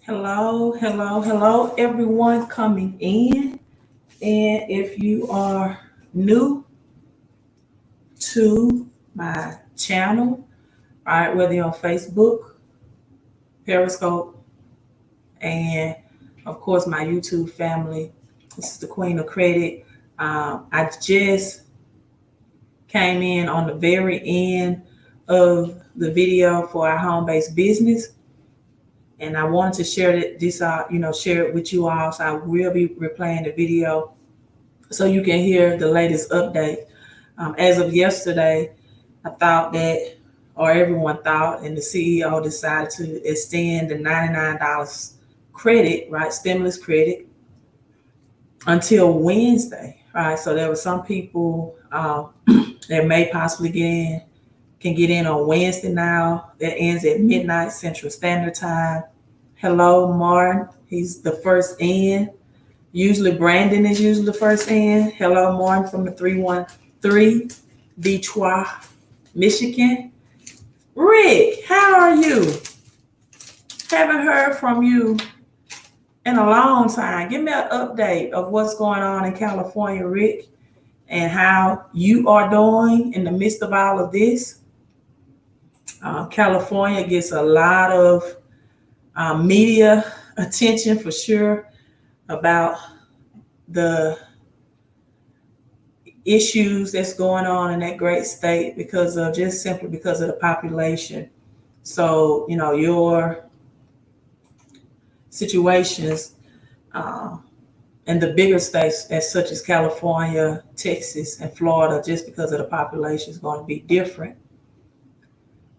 Hello, hello, hello, everyone coming in. And if you are new to my channel, all right, whether you're on Facebook, Periscope, and of course my YouTube family, this is the Queen of Credit. I just came in on the very end of the video for our home-based business, and I wanted to share share it with you all. So I will be replaying the video so you can hear the latest update. As of yesterday, I thought that, or everyone thought, and the CEO decided to extend the $99 credit, right, stimulus credit, until Wednesday, right? So there were some people that may possibly can get in on Wednesday now. That ends at midnight Central Standard Time. Hello, Martin. He's the first in. Usually Brandon is usually the first in. Hello, Martin from the 313 Detroit, Michigan. Rick, how are you? Haven't heard from you in a long time. Give me an update of what's going on in California, Rick, and how you are doing in the midst of all of this. California gets a lot of media attention for sure about the issues that's going on in that great state simply because of the population. So, your situations in the bigger states as such as California, Texas, and Florida, just because of the population, is going to be different.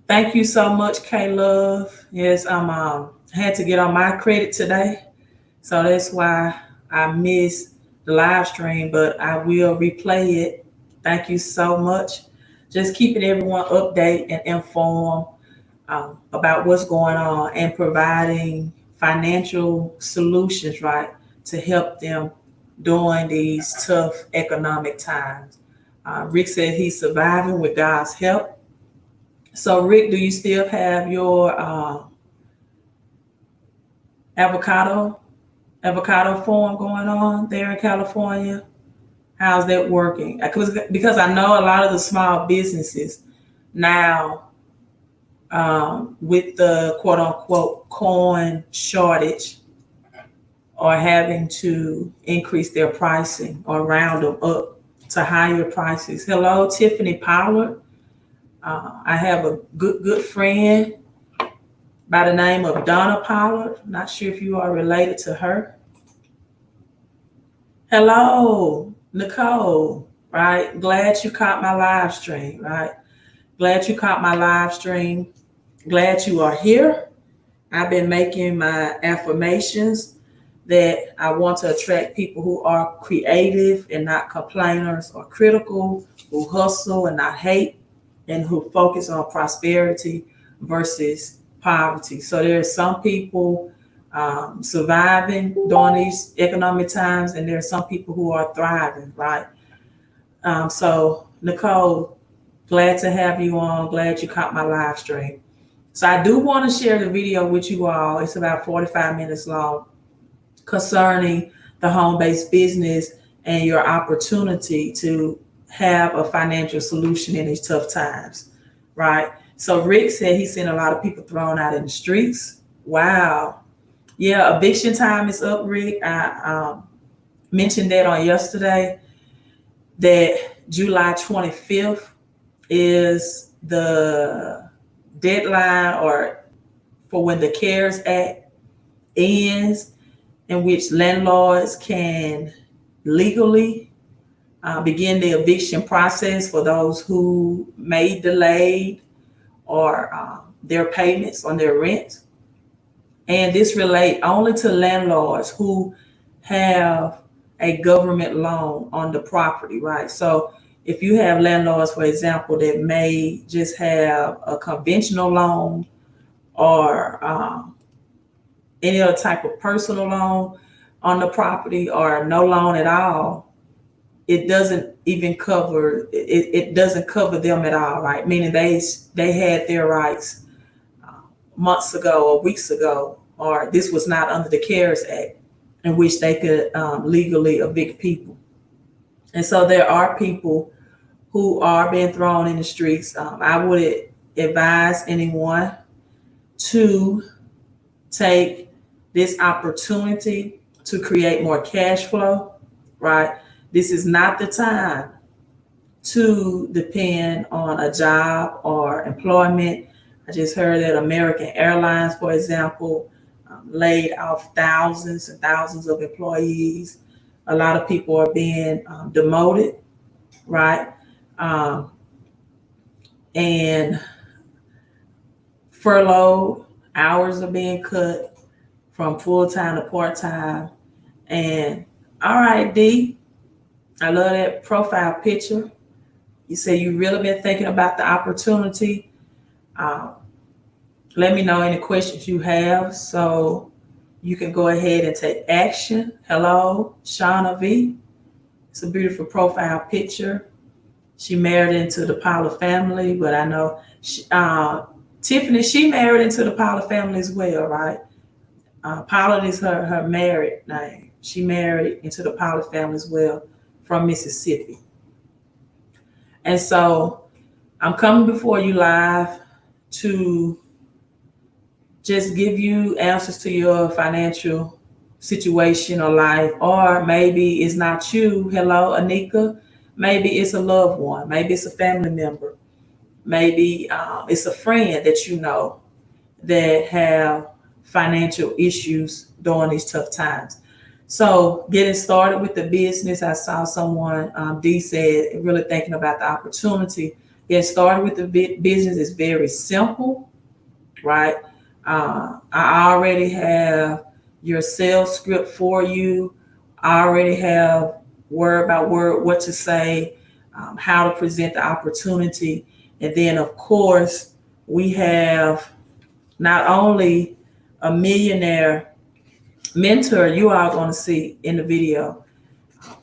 Thank you so much, K Love. Yes, had to get on my credit today, so that's why I missed the live stream, but I will replay it. Thank you so much. Just keeping everyone updated and informed about what's going on and providing financial solutions, right, to help them during these tough economic times. Rick said he's surviving with God's help. So, Rick, do you still have your avocado farm going on there in California? How's that working? Because I know a lot of the small businesses now, with the quote unquote corn shortage, are having to increase their pricing or round them up to higher prices. Hello, Tiffany Pollard. I have a good friend by the name of Donna Pollard. Not sure if you are related to her. Hello, Nicole, right? Glad you caught my live stream, right? Glad you caught my live stream. Glad you are here. I've been making my affirmations that I want to attract people who are creative and not complainers or critical, who hustle and not hate, and who focus on prosperity versus poverty. So there are some people surviving during these economic times, and there are some people who are thriving, right? So, Nicole, glad to have you on. Glad you caught my live stream. So I do want to share the video with you all. It's about 45 minutes long, concerning the home-based business and your opportunity to have a financial solution in these tough times, right? So Rick said he's seen a lot of people thrown out in the streets. Wow. Yeah, eviction time is up, Rick. I mentioned that on yesterday, that July 25th is the deadline or for when the CARES Act ends, in which landlords can legally begin the eviction process for those who may delay or their payments on their rent. And this relate only to landlords who have a government loan on the property, right? So if you have landlords, for example, that may just have a conventional loan or any other type of personal loan on the property or no loan at all, it doesn't even cover it doesn't cover them at all, right? Meaning they had their rights months ago or weeks ago or this was not under the CARES Act in which they could legally evict people. And so there are people who are being thrown in the streets. I would advise anyone to take this opportunity to create more cash flow, right? This is not the time to depend on a job or employment. I just heard that American Airlines, for example, laid off thousands and thousands of employees. A lot of people are being demoted, right? Um, and furloughed, hours are being cut from full-time to part-time. And all right, D, I love that profile picture. You say you really been thinking about the opportunity. Um, Let me know any questions you have so you can go ahead and take action. Hello, Shauna V. It's a beautiful profile picture. She married into the Power family, but I know Tiffany, she married into the Power family as well, right? Paula is her married name. She married into the Power family as well from Mississippi. And so I'm coming before you live to just give you answers to your financial situation or life, or maybe it's not you. Hello, Anika. Maybe it's a loved one. Maybe it's a family member. Maybe it's a friend that you know that have financial issues during these tough times. So getting started with the business, I saw someone, D said, really thinking about the opportunity. Getting started with the business is very simple, right? I already have your sales script for you. I already have word by word what to say, how to present the opportunity. And then, of course, we have not only a millionaire mentor you are going to see in the video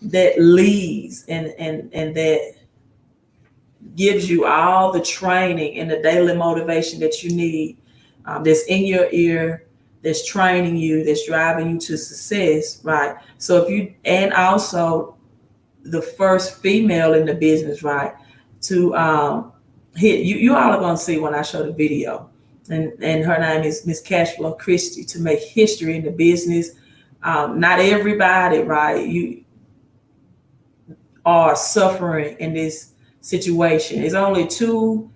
that leads and that gives you all the training and the daily motivation that you need, that's in your ear, that's training you, that's driving you to success, right? So if you, and also the first female in the business, right, to hit you all are going to see when I show the video. And her name is Miss Cashflow Christie, to make history in the business. Not everybody, right, you are suffering in this situation. It's only two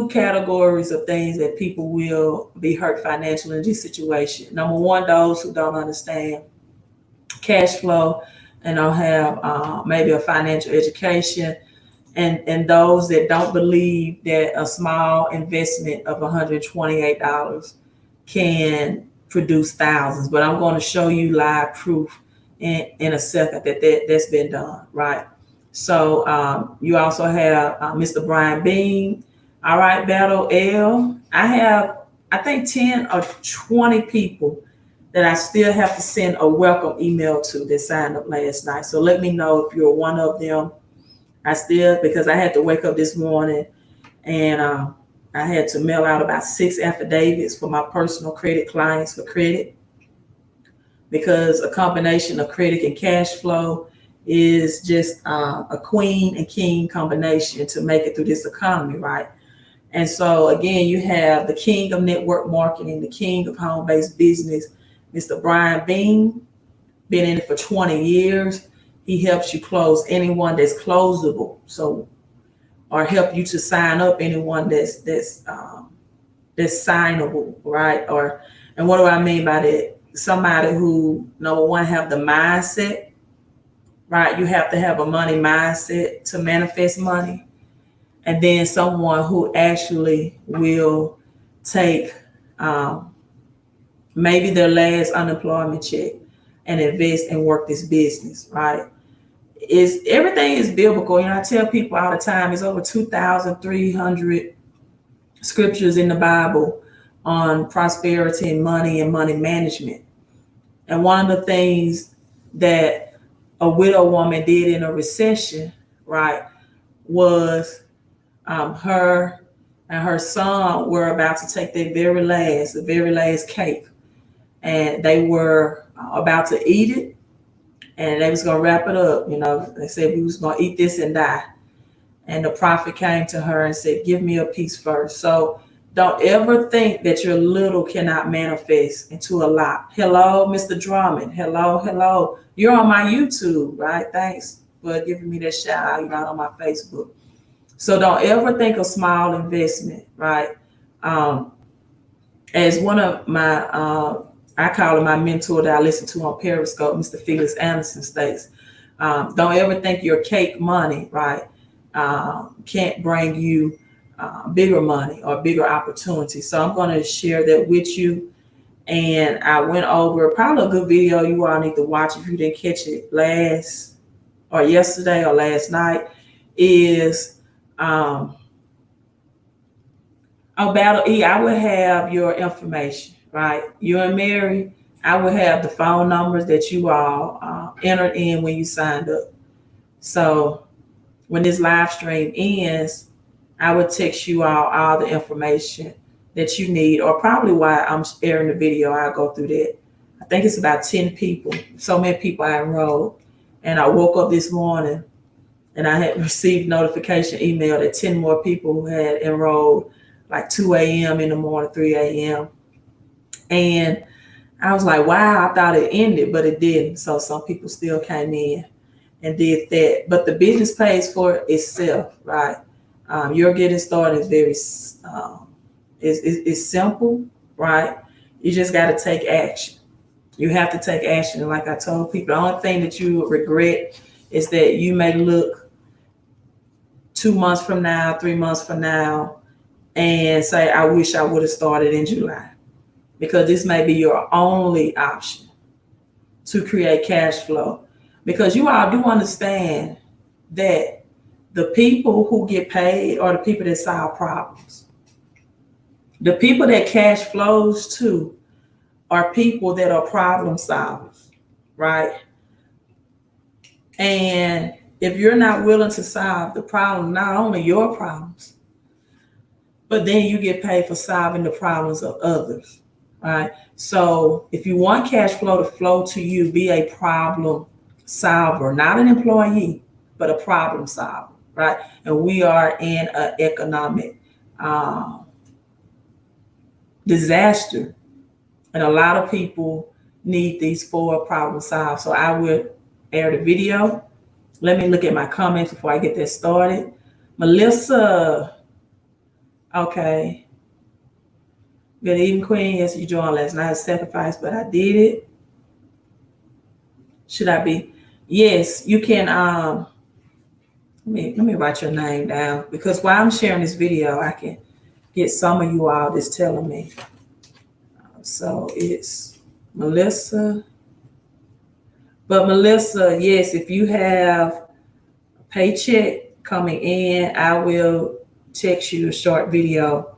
categories of things that people will be hurt financially in this situation. Number one, those who don't understand cash flow and don't have maybe a financial education, and those that don't believe that a small investment of $128 can produce thousands. But I'm going to show you live proof in a second that's been done, right? So you also have Mr. Brian Bean. All right, Battle L. I have, I think, 10 or 20 people that I still have to send a welcome email to that signed up last night. So let me know if you're one of them. I still, because I had to wake up this morning and I had to mail out about 6 affidavits for my personal credit clients for credit, because a combination of credit and cash flow is just a queen and king combination to make it through this economy, right? And so again, you have the king of network marketing, the king of home-based business, Mr. Brian Bean, been in it for 20 years. He helps you close anyone that's closable. So, or help you to sign up anyone that's signable, right? Or, and what do I mean by that? Somebody who, number one, have the mindset, right? You have to have a money mindset to manifest money. And then someone who actually will take maybe their last unemployment check and invest and work this business, right? Is everything is biblical. You know, I tell people all the time, it's over 2,300 scriptures in the Bible on prosperity and money management. And one of the things that a widow woman did in a recession, right, was her and her son were about to take the very last cake. and they were about to eat it, and they was gonna wrap it up. They said we was gonna eat this and die. And the prophet came to her and said, "Give me a piece first." So don't ever think that your little cannot manifest into a lot. Hello, Mr. Drummond. Hello, hello. You're on my YouTube, right? Thanks for giving me that shout out. You're not on my Facebook. So don't ever think of small investment, right? As one of my, I call him my mentor that I listen to on Periscope, Mr. Felix Anderson states, don't ever think your cake money, right, can't bring you bigger money or bigger opportunity. So I'm going to share that with you. And I went over probably a good video you all need to watch if you didn't catch it last or yesterday or last night is about E. I would have your information, right? You and Mary, I would have the phone numbers that you all entered in when you signed up. So when this live stream ends, I would text you all the information that you need, or probably while I'm airing the video, I'll go through that. I think it's about 10 people. So many people I enrolled. And I woke up this morning and I had received notification email that 10 more people had enrolled, like 2 a.m. in the morning, 3 a.m. And I was like, wow, I thought it ended, but it didn't. So some people still came in and did that. But the business pays for itself, right? Your getting started is very, it's simple, right? You just got to take action. You have to take action. And like I told people, the only thing that you regret is that you may look 2 months from now, 3 months from now, and say, I wish I would have started in July, because this may be your only option to create cash flow. Because you all do understand that the people who get paid are the people that solve problems. The people that cash flows to are people that are problem solvers, right? And if you're not willing to solve the problem, not only your problems, but then you get paid for solving the problems of others, right? So if you want cash flow to flow to you, be a problem solver, not an employee, but a problem solver, right? And we are in an economic disaster, and a lot of people need these 4 problem solved. So I will air the video. Let me look at my comments before I get that started. Melissa, okay. Good evening, Queen. Yes, you joined last night. Sacrifice, but I did it. Should I be? Yes, you can. Let me write your name down, because while I'm sharing this video, I can get some of you all that's telling me. So it's Melissa. But Melissa, yes, if you have a paycheck coming in, I will text you a short video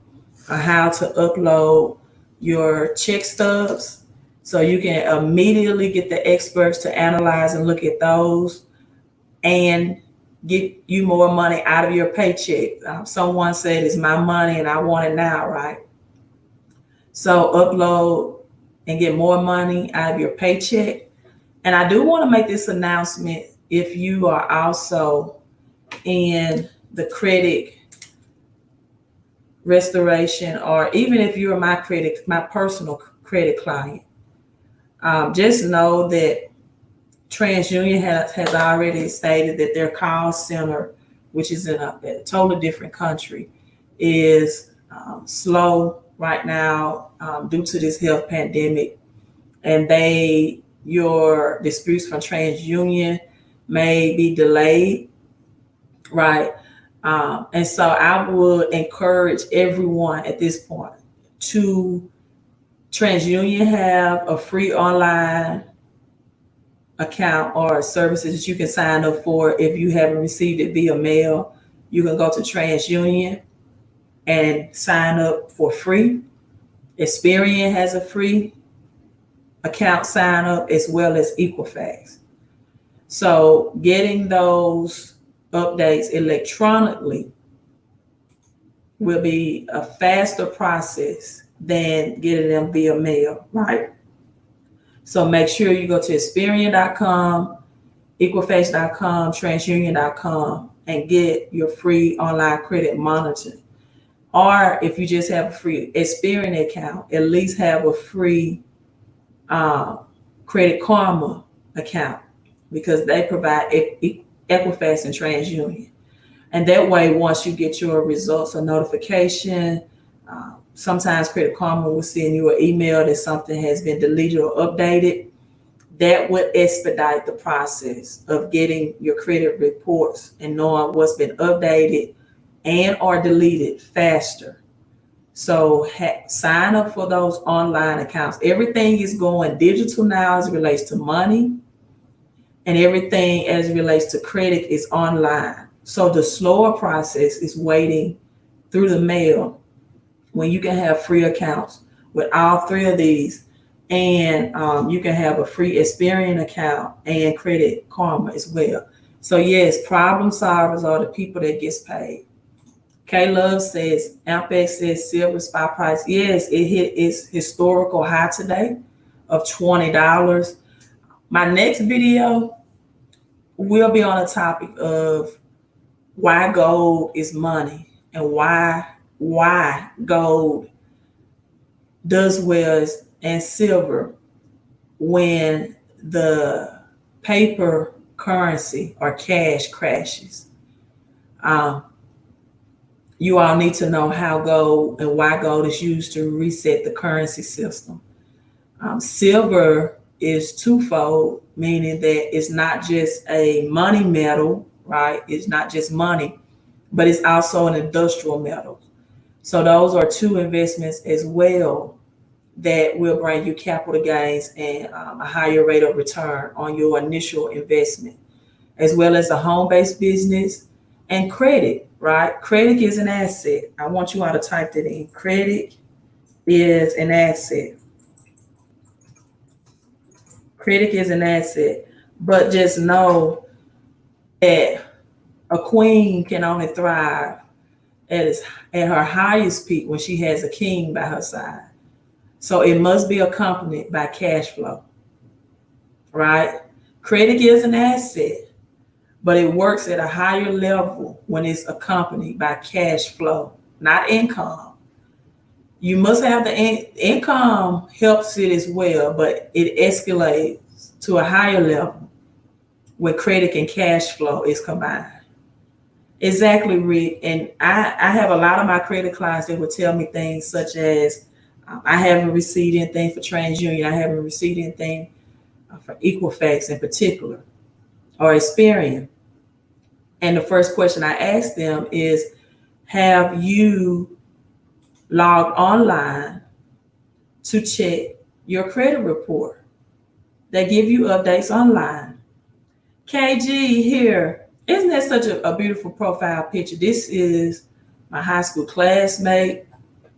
on how to upload your check stubs, so you can immediately get the experts to analyze and look at those and get you more money out of your paycheck. Someone said, it's my money and I want it now, right? So upload and get more money out of your paycheck. And I do want to make this announcement. If you are also in the credit restoration, or even if you're my personal credit client, just know that TransUnion has already stated that their call center, which is in a totally different country, is slow right now due to this health pandemic. And your disputes from TransUnion may be delayed, right? And so I would encourage everyone at this point to TransUnion have a free online account or services that you can sign up for. If you haven't received it via mail, you can go to TransUnion and sign up for free. Experian has a free account sign up, as well as Equifax. So getting those updates electronically will be a faster process than getting them via mail, right? So make sure you go to Experian.com, Equifax.com, TransUnion.com, and get your free online credit monitoring. Or if you just have a free Experian account, at least have a free uh, Credit Karma account, because they provide Equifax and TransUnion. And that way, once you get your results or notification, sometimes Credit Karma will send you an email that something has been deleted or updated. That would expedite the process of getting your credit reports and knowing what's been updated and or deleted faster. So sign up for those online accounts. Everything is going digital now as it relates to money, and everything as it relates to credit is online. So the slower process is waiting through the mail, when you can have free accounts with all three of these, and you can have a free Experian account and Credit Karma as well. So yes, problem solvers are the people that gets paid. K Love says, Ampex says silver spot price. Yes, it hit its historical high today of $20. My next video will be on the topic of why gold is money, and why gold does well and silver when the paper currency or cash crashes. You all need to know how gold and why gold is used to reset the currency system. Silver is twofold, meaning that it's not just a money metal, right? It's not just money, but it's also an industrial metal. So those are two investments as well that will bring you capital gains and a higher rate of return on your initial investment, as well as a home-based business and credit, right? Credit is an asset. I want you all to type that in. Credit is an asset. Credit is an asset, but just know that a queen can only thrive at her highest peak when she has a king by her side. So it must be accompanied by cash flow, right? Credit is an asset, but it works at a higher level when it's accompanied by cash flow, not income. You must have the income helps it as well, but it escalates to a higher level when credit and cash flow is combined. Exactly, Rick. And I have a lot of my credit clients that would tell me things such as, I haven't received anything for TransUnion. I haven't received anything for Equifax in particular, or Experian. And the first question I ask them is, have you logged online to check your credit report? They give you updates online. KG here. Isn't that such a beautiful profile picture? This is my high school classmate,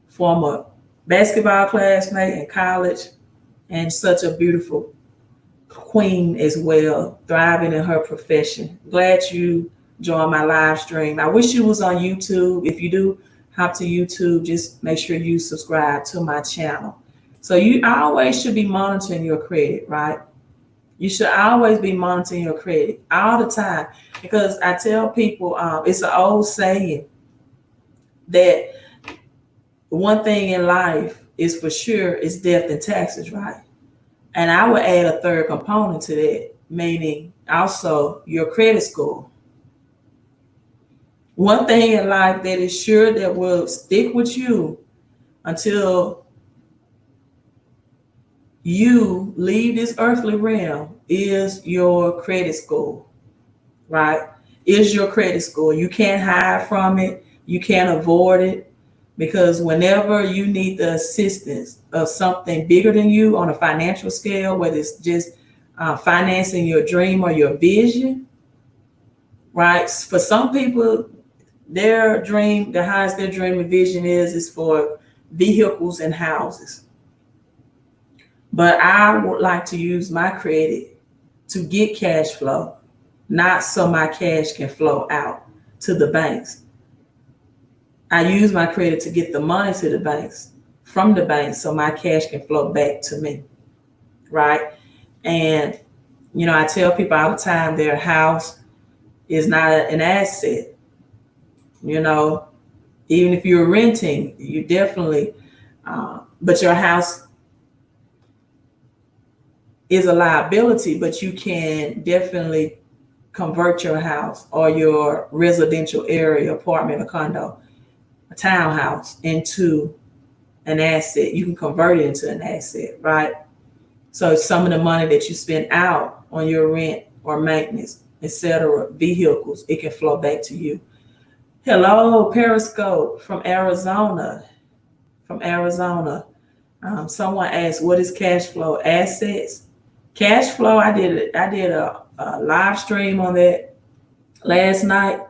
former basketball classmate in college, and such a beautiful queen as well, thriving in her profession. Glad you joined my live stream. I wish you was on YouTube. If you do hop to YouTube, just make sure you subscribe to my channel. So you always should be monitoring your credit, right? You should always be monitoring your credit all the time, because I tell people, it's an old saying that one thing in life is for sure is death and taxes, right? And I would add a third component to that, meaning also your credit score. One thing in life that is sure that will stick with you until you leave this earthly realm is your credit score, right? Is your credit score. You can't hide from it. You can't avoid it, because whenever you need the assistance of something bigger than you on a financial scale, whether it's just financing your dream or your vision, right? For some people, their dream, the highest their dream and vision is for vehicles and houses. But I would like to use my credit to get cash flow, not so my cash can flow out to the banks. I use my credit to get the money to the banks, from the banks, so my cash can flow back to me, right? And, I tell people all the time their house is not an asset, you know, even if you're renting, you definitely, but your house is a liability, but you can definitely convert your house or your residential area, apartment or condo, a townhouse into an asset. You can convert it into an asset, right? So some of the money that you spend out on your rent or maintenance, etc., vehicles, it can flow back to you. Hello, Periscope from Arizona. From Arizona. Someone asked, "What is cash flow? Assets? Cash flow." I did a live stream on that last night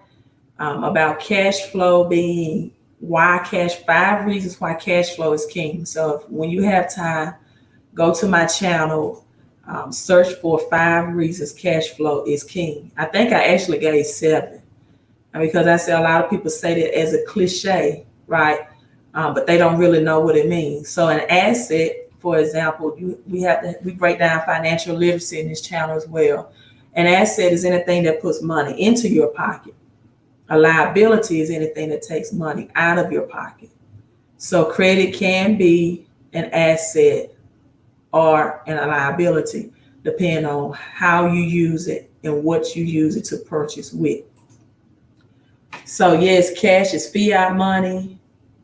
about cash flow being why cash 5 reasons why cash flow is king. So when you have time, go to my channel, search for 5 reasons cash flow is king. I think I actually gave 7, because I say a lot of people say that as a cliche, right? But they don't really know what it means. So an asset, for example, we break down financial literacy in this channel as well. An asset is anything that puts money into your pocket. A liability is anything that takes money out of your pocket. So credit can be an asset or a liability, depending on how you use it and what you use it to purchase with. So yes, cash is fiat money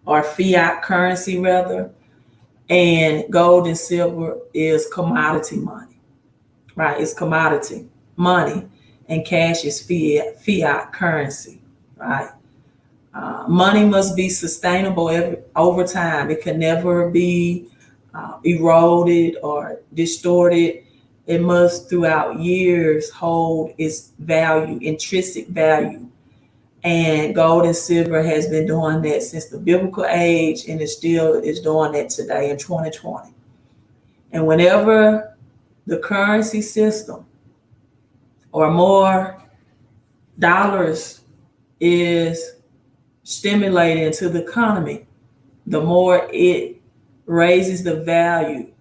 or fiat currency rather, and gold and silver is commodity money, right? It's commodity money, and cash is fiat currency, right? Money must be sustainable over time. It can never be eroded or distorted. It must, throughout years, hold its value, intrinsic value. And gold and silver has been doing that since the biblical age, and it still is doing that today in 2020. And whenever the currency system or more dollars is stimulated into the economy, the more it raises the value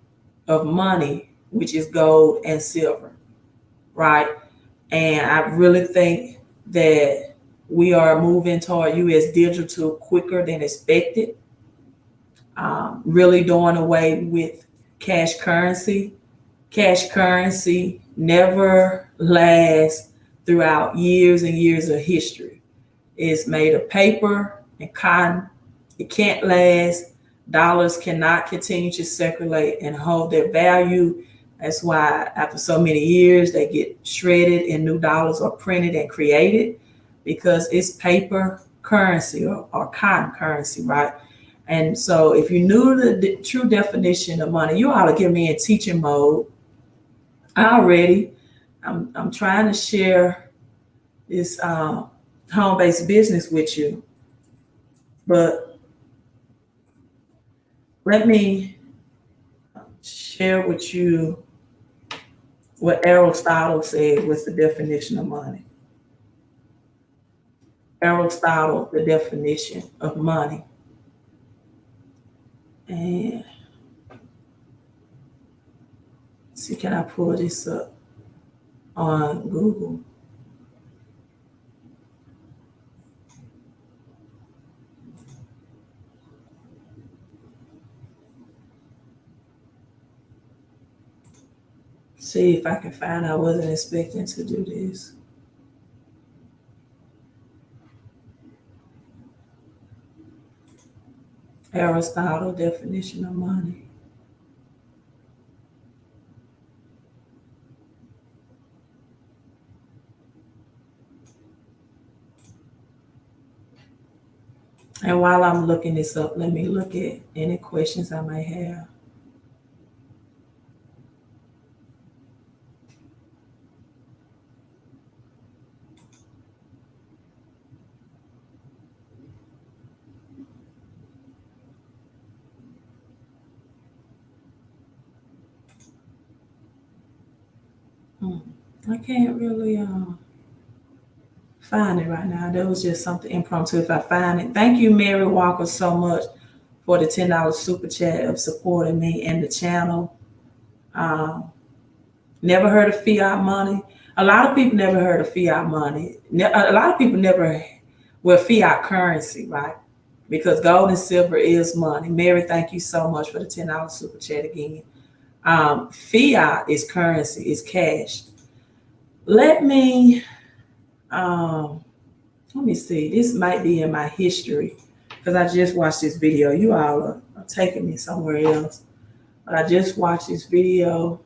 of money, which is gold and silver, right? And I really think that we are moving toward US digital quicker than expected, really doing away with cash currency. Cash currency never lasts throughout years and years of history. It's made of paper and cotton. It can't last. Dollars cannot continue to circulate and hold their value. That's why after so many years, they get shredded and new dollars are printed and created, because it's paper currency or cotton currency, right? And so if you knew the true definition of money, you ought to get me in teaching mode already. I'm trying to share this home-based business with you, but let me share with you what Aristotle said was the definition of money. Aristotle, the definition of money. And see, can I pull this up on Google? See if I can find. I wasn't expecting to do this. Aristotle definition of money. And while I'm looking this up, let me look at any questions I may have. I can't really find it right now. That was just something impromptu. If I find it, thank you, Mary Walker, so much for the $10 super chat of supporting me and the channel. Um, never heard of fiat money. A lot of people never heard of fiat money. A lot of people never, well, fiat currency, right? Because gold and silver is money. Mary, thank you so much for the $10 super chat again. Fiat is currency, is cash. Let me see. This might be in my history because I just watched this video. You all are taking me somewhere else, but I just watched this video.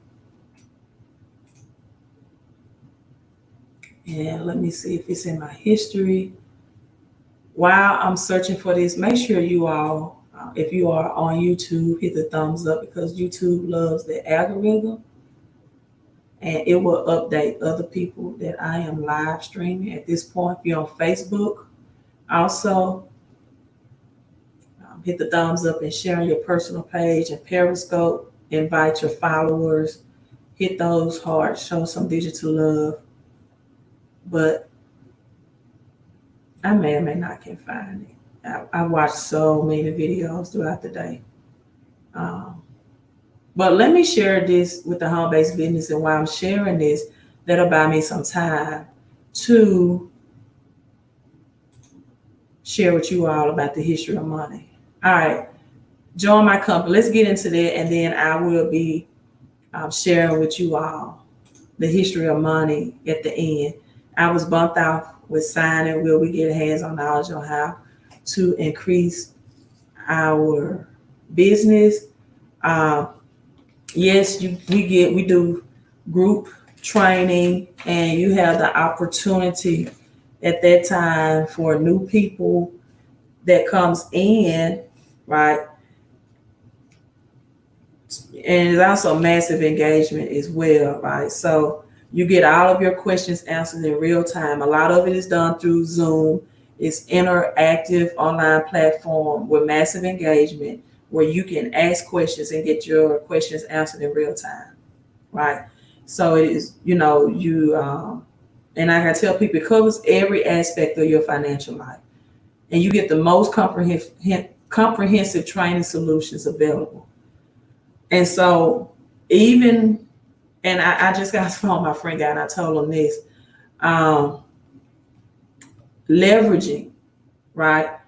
And let me see if it's in my history. While I'm searching for this, make sure you all, if you are on YouTube, hit the thumbs up because YouTube loves the algorithm. And it will update other people that I am live streaming at this point. If you're on Facebook, also hit the thumbs up and share on your personal page and Periscope. Invite your followers. Hit those hearts. Show some digital love. But I may or may not can find it. I watched so many videos throughout the day. But let me share this with the home-based business, and while I'm sharing this, that'll buy me some time to share with you all about the history of money. All right, join my company. Let's get into that, and then I will be sharing with you all the history of money at the end. I was bumped off with signing where we get hands-on knowledge on how to increase our business. Yes, we do group training, and you have the opportunity at that time for new people that comes in, right? And it's also massive engagement as well, right? So you get all of your questions answered in real time. A lot of it is done through Zoom. It's interactive online platform with massive engagement where you can ask questions and get your questions answered in real time, right? So it is, and I can tell people it covers every aspect of your financial life. And you get the most comprehensive training solutions available. And so and I just got to phone my friend guy and I told him this, leveraging, right?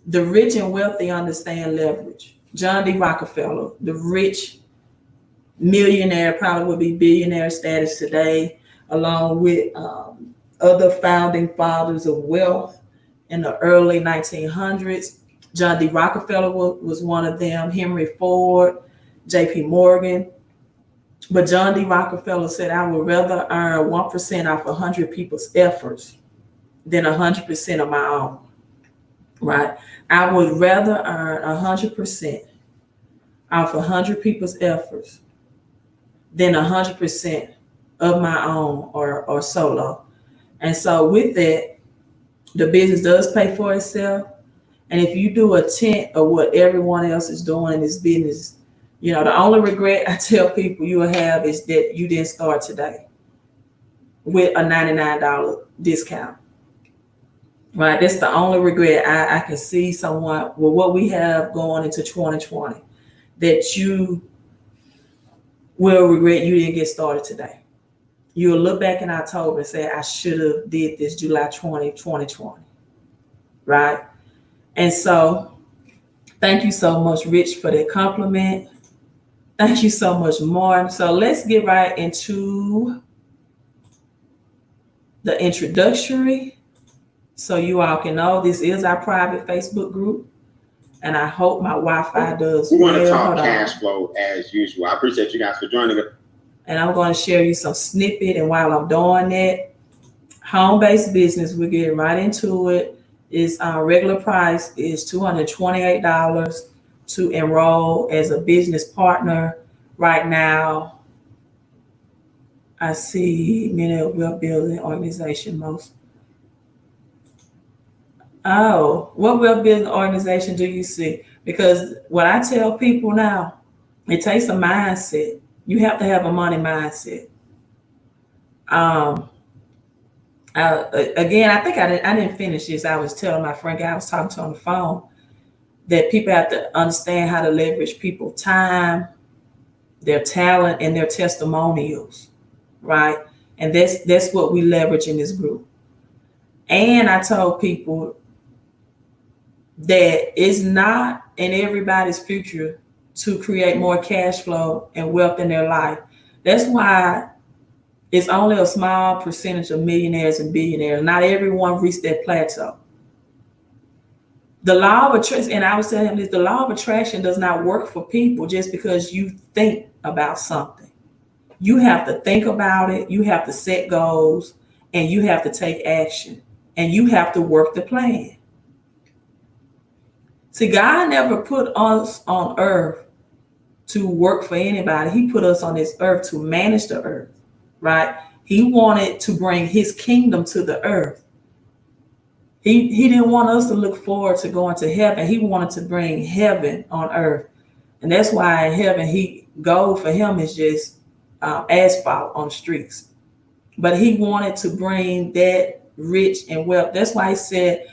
The rich and wealthy understand leverage. John D. Rockefeller, the rich millionaire, probably would be billionaire status today, along with other founding fathers of wealth in the early 1900s. John D. Rockefeller was one of them, Henry Ford, J.P. Morgan. But John D. Rockefeller said, I would rather earn 1% off 100 people's efforts than 100% of my own, right? I would rather earn 100% off 100 people's efforts than 100% of my own or solo. And so with that, the business does pay for itself. And if you do a tenth of what everyone else is doing in this business, the only regret I tell people you will have is that you didn't start today with a $99 discount. Right? That's the only regret I can see someone with what we have going into 2020, that you will regret you didn't get started today. You'll look back in October and say, I should have did this July 2020. Right? And so thank you so much, Rich, for that compliment. Thank you so much, Martin. So let's get right into the introductory. So you all can know this is our private Facebook group. And I hope my Wi-Fi does well. We want to talk cash flow as usual. I appreciate you guys for joining us. And I'm going to share you some snippet. And while I'm doing that, home-based business, we're getting right into it. Is regular price is $228 to enroll as a business partner. Right now, I see many of wealth building organization most. Oh, what wealth building organization do you see? Because what I tell people now, it takes a mindset. You have to have a money mindset. Again, I think I didn't finish this. I was telling my friend, I was talking to on the phone, that people have to understand how to leverage people's time, their talent, and their testimonials, right? And that's what we leverage in this group. And I told people that it's not in everybody's future to create more cash flow and wealth in their life. That's why it's only a small percentage of millionaires and billionaires. Not everyone reached that plateau. The law of attraction, and I was telling him this, the law of attraction does not work for people just because you think about something. You have to think about it, you have to set goals, and you have to take action, and you have to work the plan. See, God never put us on earth to work for anybody. He put us on this earth to manage the earth, right? He wanted to bring his kingdom to the earth. He didn't want us to look forward to going to heaven. He wanted to bring heaven on earth. And that's why in heaven, gold for him is just asphalt on the streets. But he wanted to bring that rich and wealth. That's why he said,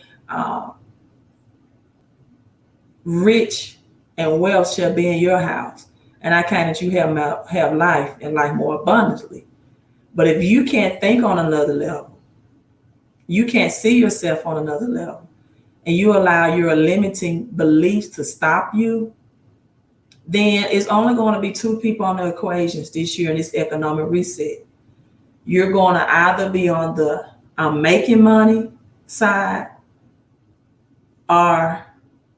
rich and wealth shall be in your house. And I kind of you have life and life more abundantly. But if you can't think on another level, you can't see yourself on another level, and you allow your limiting beliefs to stop you, then it's only going to be two people on the equations this year in this economic reset. You're going to either be on the I'm making money side or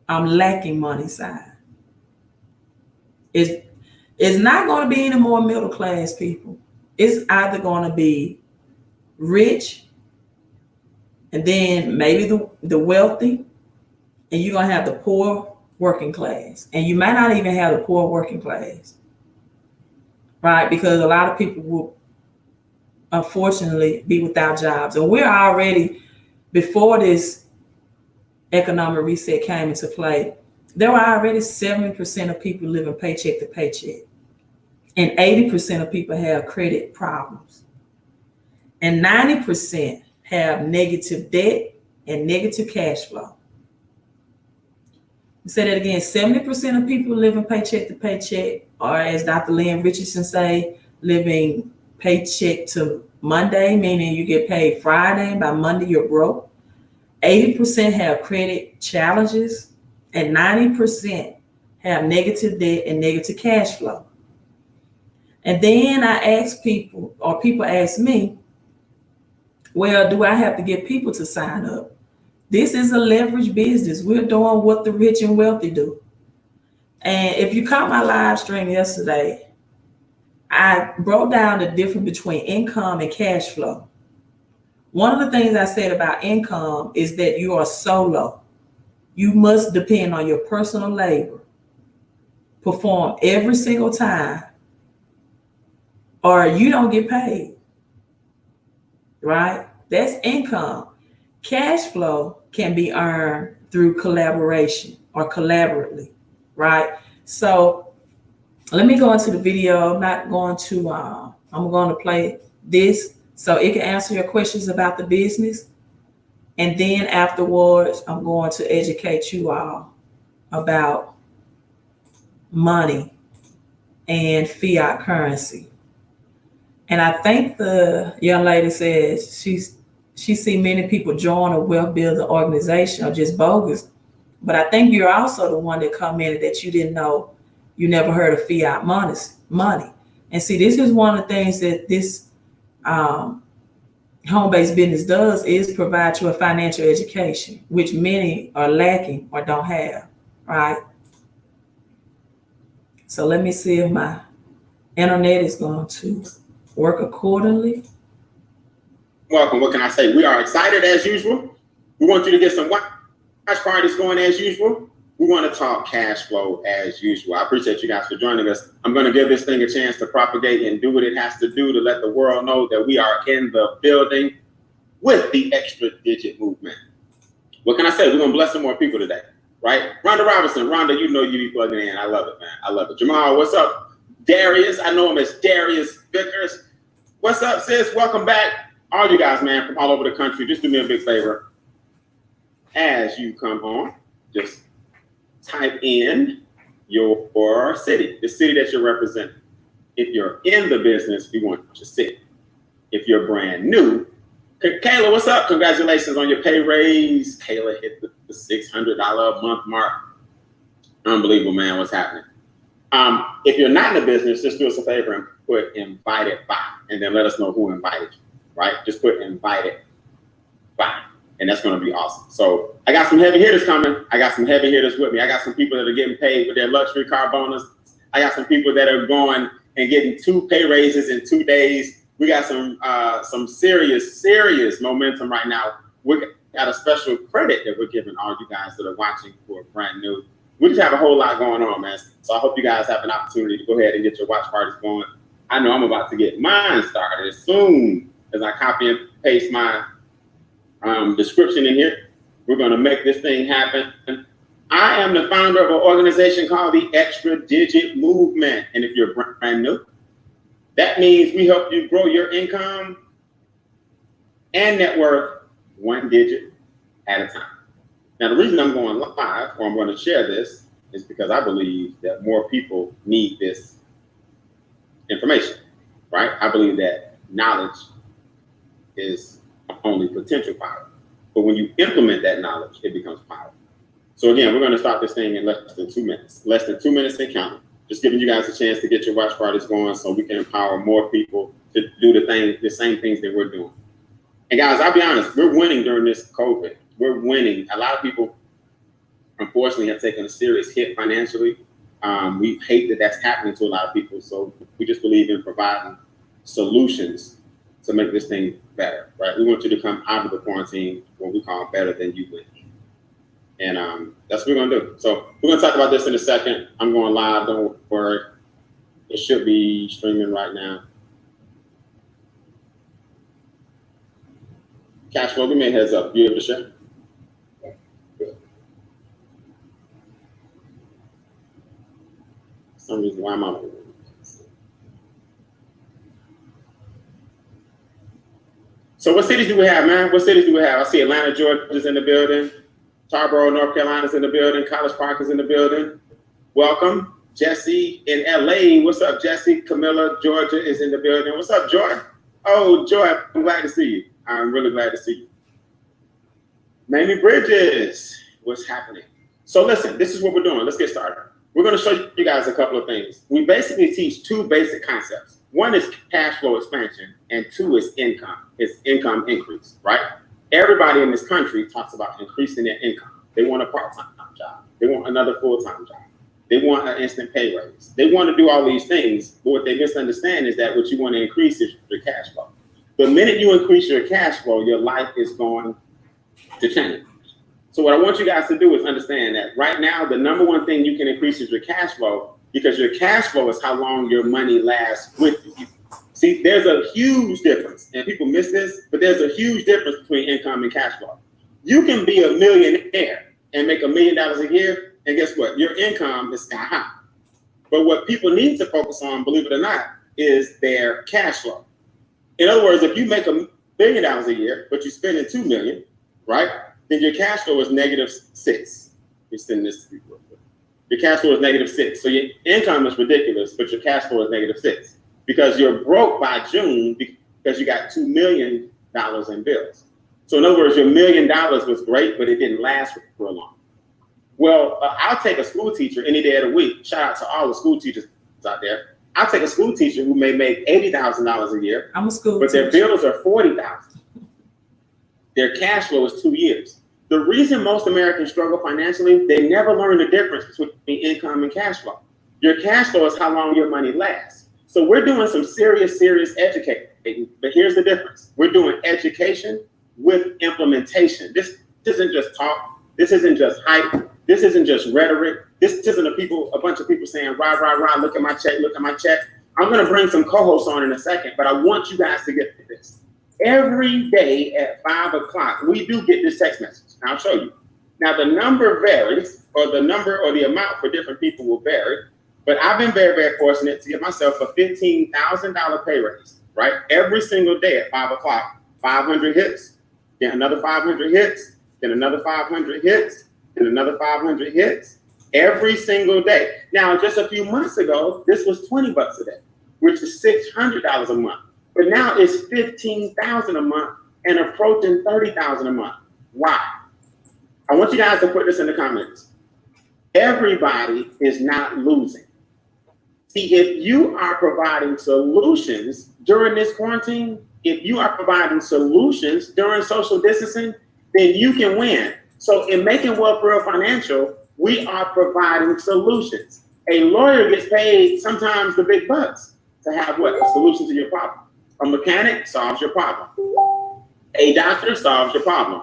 I'm lacking money side. It's not going to be any more middle class people. It's either going to be rich and then maybe the wealthy, and you're going to have the poor working class. And you might not even have the poor working class, right? Because a lot of people will unfortunately be without jobs. And we're already, before this economic reset came into play, there were already 70% of people living paycheck to paycheck. And 80% of people have credit problems. And 90% have negative debt and negative cash flow. Say that again, 70% of people living paycheck to paycheck, or as Dr. Lynn Richardson say, living paycheck to Monday, meaning you get paid Friday, and by Monday you're broke. 80% have credit challenges, and 90% have negative debt and negative cash flow. And then I ask people, or people ask me, well, do I have to get people to sign up? This is a leverage business. We're doing what the rich and wealthy do. And if you caught my live stream yesterday, I broke down the difference between income and cash flow. One of the things I said about income is that you are solo. You must depend on your personal labor, perform every single time, or you don't get paid, right? That's income. Cash flow can be earned through collaboration or collaboratively, right? So let me go into the video. I'm not going to, I'm going to play this so it can answer your questions about the business. And then afterwards, I'm going to educate you all about money and fiat currency. And I think the young lady says she see many people join a wealth builder organization or just bogus. But I think you're also the one that commented that you didn't know, you never heard of fiat money. And see, this is one of the things that this home-based business does is provide you a financial education, which many are lacking or don't have, right? So let me see if my internet is going to work accordingly. Welcome. What can I say? We are excited as usual. We want you to get some watch parties going as usual. We want to talk cash flow as usual. I appreciate you guys for joining us. I'm going to give this thing a chance to propagate and do what it has to do to let the world know that we are in the building with the extra digit movement. What can I say? We're going to bless some more people today, right? Rhonda Robinson. Rhonda, you know you be plugging in. I love it, man. I love it. Jamal, what's up? Darius, I know him as Darius Vickers. What's up, sis? Welcome back. All you guys, man, from all over the country, just do me a big favor. As you come on, just type in your city, the city that you're representing. If you're in the business, we want you to sit. If you're brand new, Kayla, what's up? Congratulations on your pay raise. Kayla hit the $600 a month mark. Unbelievable, man. What's happening? If you're not in the business, just do us a favor and put invited by, and then let us know who invited you, right? Just put invited by, and that's going to be awesome. So I got some heavy hitters coming. I got some heavy hitters with me. I got some people that are getting paid with their luxury car bonus. I got some people that are going and getting 2 pay raises in 2 days. We got some serious momentum right now. We got a special credit that we're giving all you guys that are watching who are brand new. We just have a whole lot going on, man. So I hope you guys have an opportunity to go ahead and get your watch parties going. I know I'm about to get mine started as soon as I copy and paste my description in here. We're going to make this thing happen. I am the founder of an organization called the Extra Digit Movement. And if you're brand new, that means we help you grow your income and net worth 1 digit at a time. Now, the reason I'm going live, or I'm going to share this, is because I believe that more people need this information, right? I believe that knowledge is only potential power. But when you implement that knowledge, it becomes power. So again, we're going to start this thing in less than 2 minutes. Less than 2 minutes and counting. Just giving you guys a chance to get your watch parties going so we can empower more people to do the same things that we're doing. And guys, I'll be honest, we're winning during this COVID. We're winning. A lot of people, unfortunately, have taken a serious hit financially. We hate that that's happening to a lot of people. So we just believe in providing solutions to make this thing better, right? We want you to come out of the quarantine, what we call better than you went. And that's what we're going to do. So we're going to talk about this in a second. I'm going live. Don't worry. It should be streaming right now. Cash flow, give me a heads up. You able to share? Good. For some reason, why am I? So what cities do we have, man? What cities do we have? I see Atlanta, Georgia's in the building. Tarboro, North Carolina's in the building. College Park is in the building. Welcome. Jesse in LA. What's up, Jesse? Camilla, Georgia is in the building. What's up, Joy? Oh, Joy, I'm glad to see you. I'm really glad to see you. Mamie Bridges, what's happening? So listen, this is what we're doing. Let's get started. We're going to show you guys a couple of things. We basically teach 2 basic concepts. One is cash flow expansion, and 2 is income. It's income increase, right? Everybody in this country talks about increasing their income. They want a part-time job. They want another full-time job. They want an instant pay raise. They want to do all these things, but what they misunderstand is that what you want to increase is your cash flow. The minute you increase your cash flow, your life is going to change. So what I want you guys to do is understand that right now, the number one thing you can increase is your cash flow, because your cash flow is how long your money lasts with you. See, there's a huge difference, and people miss this, but there's a huge difference between income and cash flow. You can be a millionaire and make $1 million a year, and guess what? Your income is sky high. But what people need to focus on, believe it or not, is their cash flow. In other words, if you make $1 billion a year, but you're spending $2 million, right? Then your cash flow is -6. We're sending this to people. Your cash flow is -6. So your income is ridiculous, but your cash flow is -6 because you're broke by June because you got $2 million in bills. So in other words, your $1 million was great, but it didn't last for long. Well, I'll take a school teacher any day of the week. Shout out to all the school teachers out there. I'll take a school teacher who may make $80,000 a year. I'm a school but teacher. Their bills are $40,000. Their cash flow is 2 years. The reason most Americans struggle financially, they never learn the difference between income and cash flow. Your cash flow is how long your money lasts. So we're doing some serious educating, but here's the difference. We're doing education with implementation. This isn't just talk. This isn't just hype. This isn't just rhetoric. This isn't a bunch of people saying, rah, rah, rah, look at my check, look at my check. I'm going to bring some co-hosts on in a second, but I want you guys to get this. Every day at 5 o'clock, we do get this text message. And I'll show you. Now, the number varies, or the number or the amount for different people will vary, but I've been very, very fortunate to get myself a $15,000 pay raise, right? Every single day at 5 o'clock, 500 hits, then another 500 hits, then another 500 hits, then another 500 hits, every single day. Now, just a few months ago, this was $20 a day. which is $600 a month. But now it's $15,000 a month and approaching $30,000 a month. Why? I want you guys to put this in the comments. Everybody is not losing. See, if you are providing solutions during this quarantine, if you are providing solutions during social distancing, then you can win. So in Making Wealth Real Financial, we are providing solutions. A lawyer gets paid sometimes the big bucks to have what? A solution to your problem. A mechanic solves your problem. A doctor solves your problem.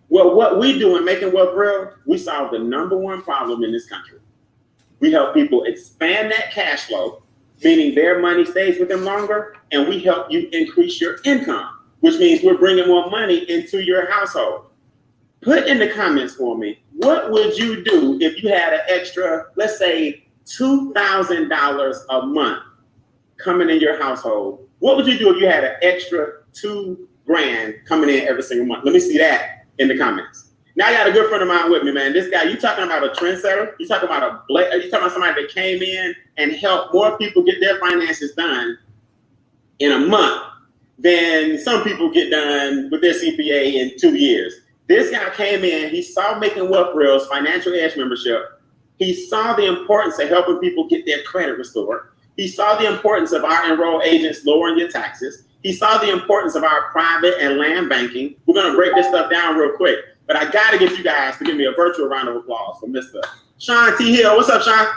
Well, what we do in Making Wealth Real, we solve the #1 problem in this country. We help people expand that cash flow, meaning their money stays with them longer, and we help you increase your income, which means we're bringing more money into your household. Put in the comments for me, what would you do if you had an extra, let's say, $2,000 a month coming in your household? What would you do if you had an extra $2,000 coming in every single month? Let me see that in the comments. Now I got a good friend of mine with me, man. This guy, you talking about a trendsetter? You talking about you talking about somebody that came in and helped more people get their finances done in a month than some people get done with their CPA in 2 years. This guy came in, he saw Making Wealth Real's Financial Edge membership. He saw the importance of helping people get their credit restored. He saw the importance of our enrolled agents lowering your taxes. He saw the importance of our private and land banking. We're gonna break this stuff down real quick, but I gotta get you guys to give me a virtual round of applause for Mr. Sean T. Hill. What's up, Sean?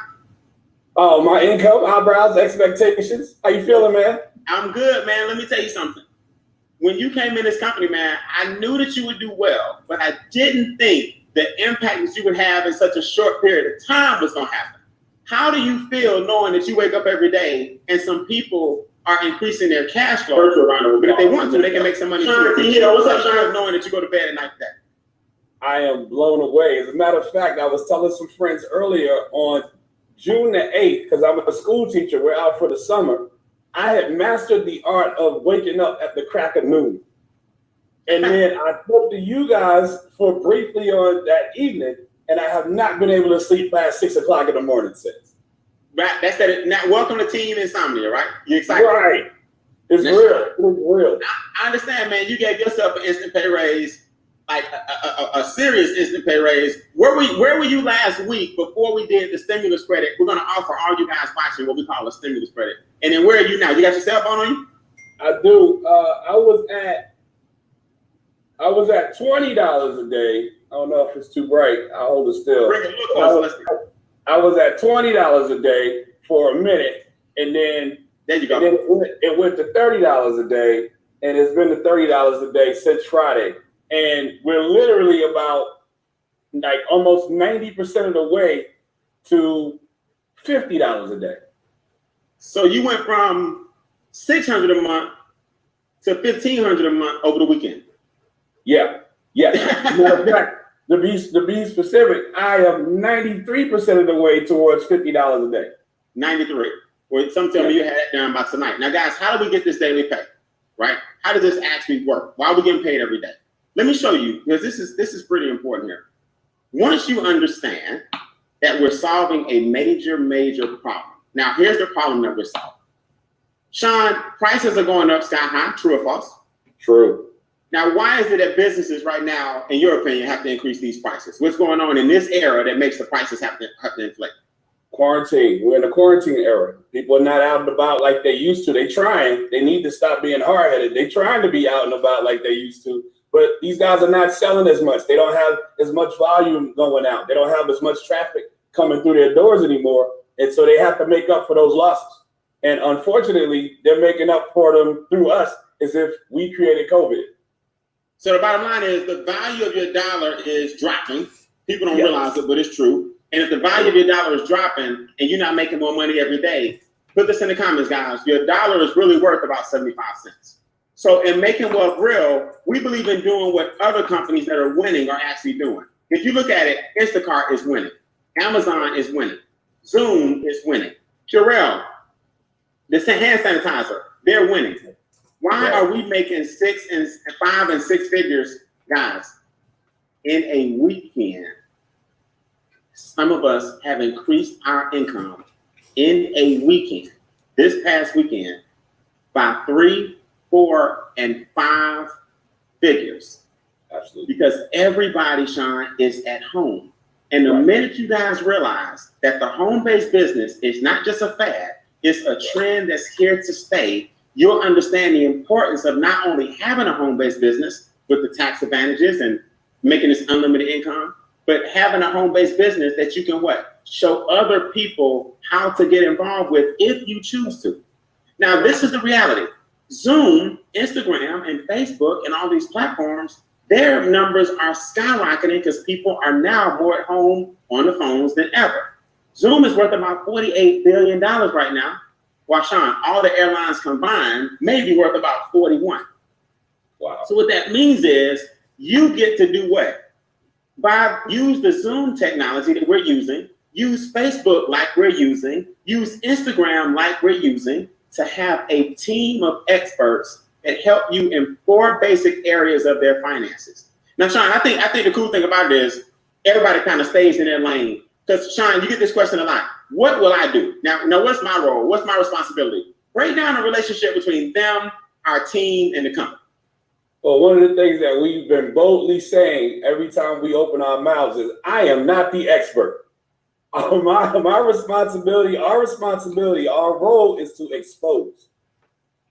Oh, my income, eyebrows, expectations. How you feeling, man? I'm good, man. Let me tell you something. When you came in this company, man, I knew that you would do well, but I didn't think the impact that you would have in such a short period of time was gonna happen. How do you feel knowing that you wake up every day and some people are increasing their cash flow? But if they want to, they can make some money too. What's up, Sean? Knowing that you go to bed at night that. I am blown away. As a matter of fact, I was telling some friends earlier on June the 8th, because I'm a school teacher, we're out for the summer. I had mastered the art of waking up at the crack of noon. And then I spoke to you guys for briefly on that evening, and I have not been able to sleep past 6 o'clock in the morning since. Right, that's that. Now, welcome to Team Insomnia, right? You excited? Right. It's real. It's real. I understand, man. You gave yourself an instant pay raise, like a serious instant pay raise. Where were you last week before we did the stimulus credit? We're going to offer all you guys watching what we call a stimulus credit. And then where are you now? You got your cell phone on you? I do. I was at $20 a day. I don't know if it's too bright. I'll hold it still. Bring it a little closer. I was at $20 a day for a minute, and then there you go. And then it went to $30 a day, and it's been to $30 a day since Friday. And we're literally about like almost 90% of the way to $50 a day. So you went from $600 a month to $1,500 a month over the weekend. Yeah. Matter of fact, to be specific, I am 93% of the way towards $50 a day. 93. Well, some tell me you had it down by tonight. Now, guys, how do we get this daily pay? Right? How does this actually work? Why are we getting paid every day? Let me show you, because this is pretty important here. Once you understand that we're solving a major problem. Now, here's the problem that we're solving. Sean, prices are going up sky high. True or false? True. Now, why is it that businesses right now, in your opinion, have to increase these prices? What's going on in this era that makes the prices have to inflate? Quarantine. We're in a quarantine era. People are not out and about like they used to. They trying. They need to stop being hard-headed. They trying to be out and about like they used to. But these guys are not selling as much. They don't have as much volume going out. They don't have as much traffic coming through their doors anymore. And so they have to make up for those losses. And unfortunately, they're making up for them through us as if we created COVID. So the bottom line is the value of your dollar is dropping. People don't realize it, but it's true. And if the value of your dollar is dropping and you're not making more money every day, put this in the comments, guys. Your dollar is really worth about 75 cents. So in Making Wealth Real, we believe in doing what other companies that are winning are actually doing. If you look at it, Instacart is winning. Amazon is winning. Zoom is winning. Purell, the hand sanitizer, they're winning. Why are we making 6 and 5 and 6 figures, guys, in a weekend? Some of us have increased our income in a weekend this past weekend by 3, 4, and 5 figures. Absolutely. Because everybody, Sean, is at home. And the minute you guys realize that the home-based business is not just a fad, it's a trend that's here to stay, you'll understand the importance of not only having a home-based business with the tax advantages and making this unlimited income, but having a home-based business that you can show other people how to get involved with if you choose to. Now, this is the reality. Zoom, Instagram, and Facebook, and all these platforms, their numbers are skyrocketing because people are now more at home on the phones than ever. Zoom is worth about $48 billion right now, while Sean, all the airlines combined may be worth about 41. Wow. So what that means is you get to do what? Use the Zoom technology that we're using, use Facebook like we're using, use Instagram like we're using to have a team of experts that help you in 4 basic areas of their finances. Now, Sean, I think the cool thing about it is everybody kind of stays in their lane. Because, Sean, you get this question a lot. What will I do? Now, what's my role? What's my responsibility? Break down the relationship between them, our team, and the company. Well, one of the things that we've been boldly saying every time we open our mouths is, I am not the expert. My responsibility, our role is to expose.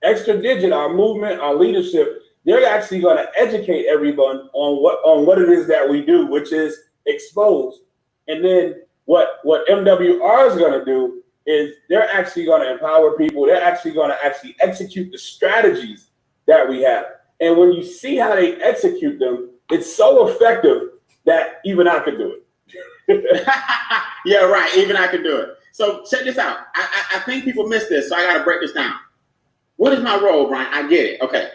Extra Digit, our movement, our leadership, they're actually going to educate everyone on what it is that we do, which is expose. And then what MWR is going to do is they're actually going to empower people. They're actually going to execute the strategies that we have. And when you see how they execute them, it's so effective that even I could do it. Yeah, right. Even I could do it. So check this out. I think people miss this, so I got to break this down. What is my role, Brian? I get it. Okay.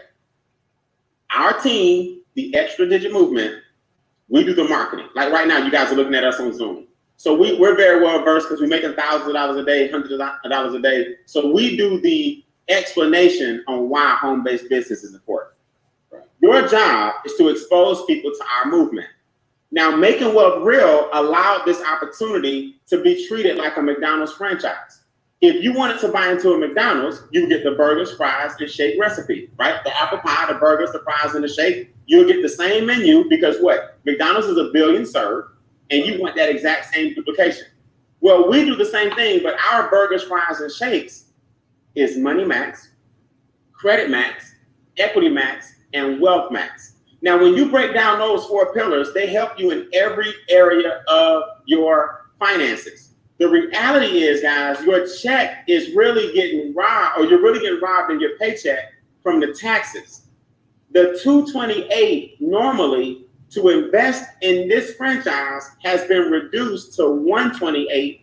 Our team, the Extra Digit Movement, we do the marketing. Like right now, you guys are looking at us on Zoom. So we're very well versed because we're making thousands of dollars a day, hundreds of dollars a day. So we do the explanation on why home-based business is important. Your job is to expose people to our movement. Now, Making Wealth Real allowed this opportunity to be treated like a McDonald's franchise. If you wanted to buy into a McDonald's, you would get the burgers, fries, and shake recipe, right? The apple pie, the burgers, the fries, and the shake. You'll get the same menu because what? McDonald's is 1 billion served, and you want that exact same duplication. Well, we do the same thing, but our burgers, fries, and shakes is Money Max, Credit Max, Equity Max, and Wealth Max. Now, when you break down those 4 pillars, they help you in every area of your finances. The reality is, guys, your check is really getting robbed, or you're really getting robbed in your paycheck from the taxes. The $228 normally to invest in this franchise has been reduced to $128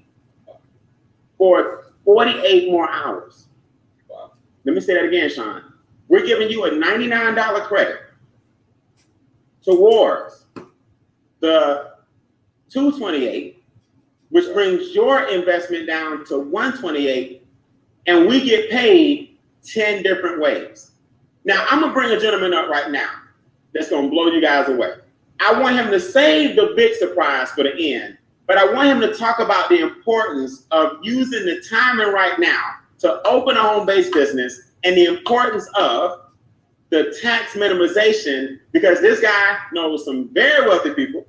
for 48 more hours. Wow. Let me say that again, Sean. We're giving you a $99 credit towards the $228, which brings your investment down to $128, and we get paid 10 different ways. Now, I'm gonna bring a gentleman up right now that's gonna blow you guys away. I want him to save the big surprise for the end, but I want him to talk about the importance of using the timing right now to open a home-based business and the importance of the tax minimization, because this guy knows some very wealthy people.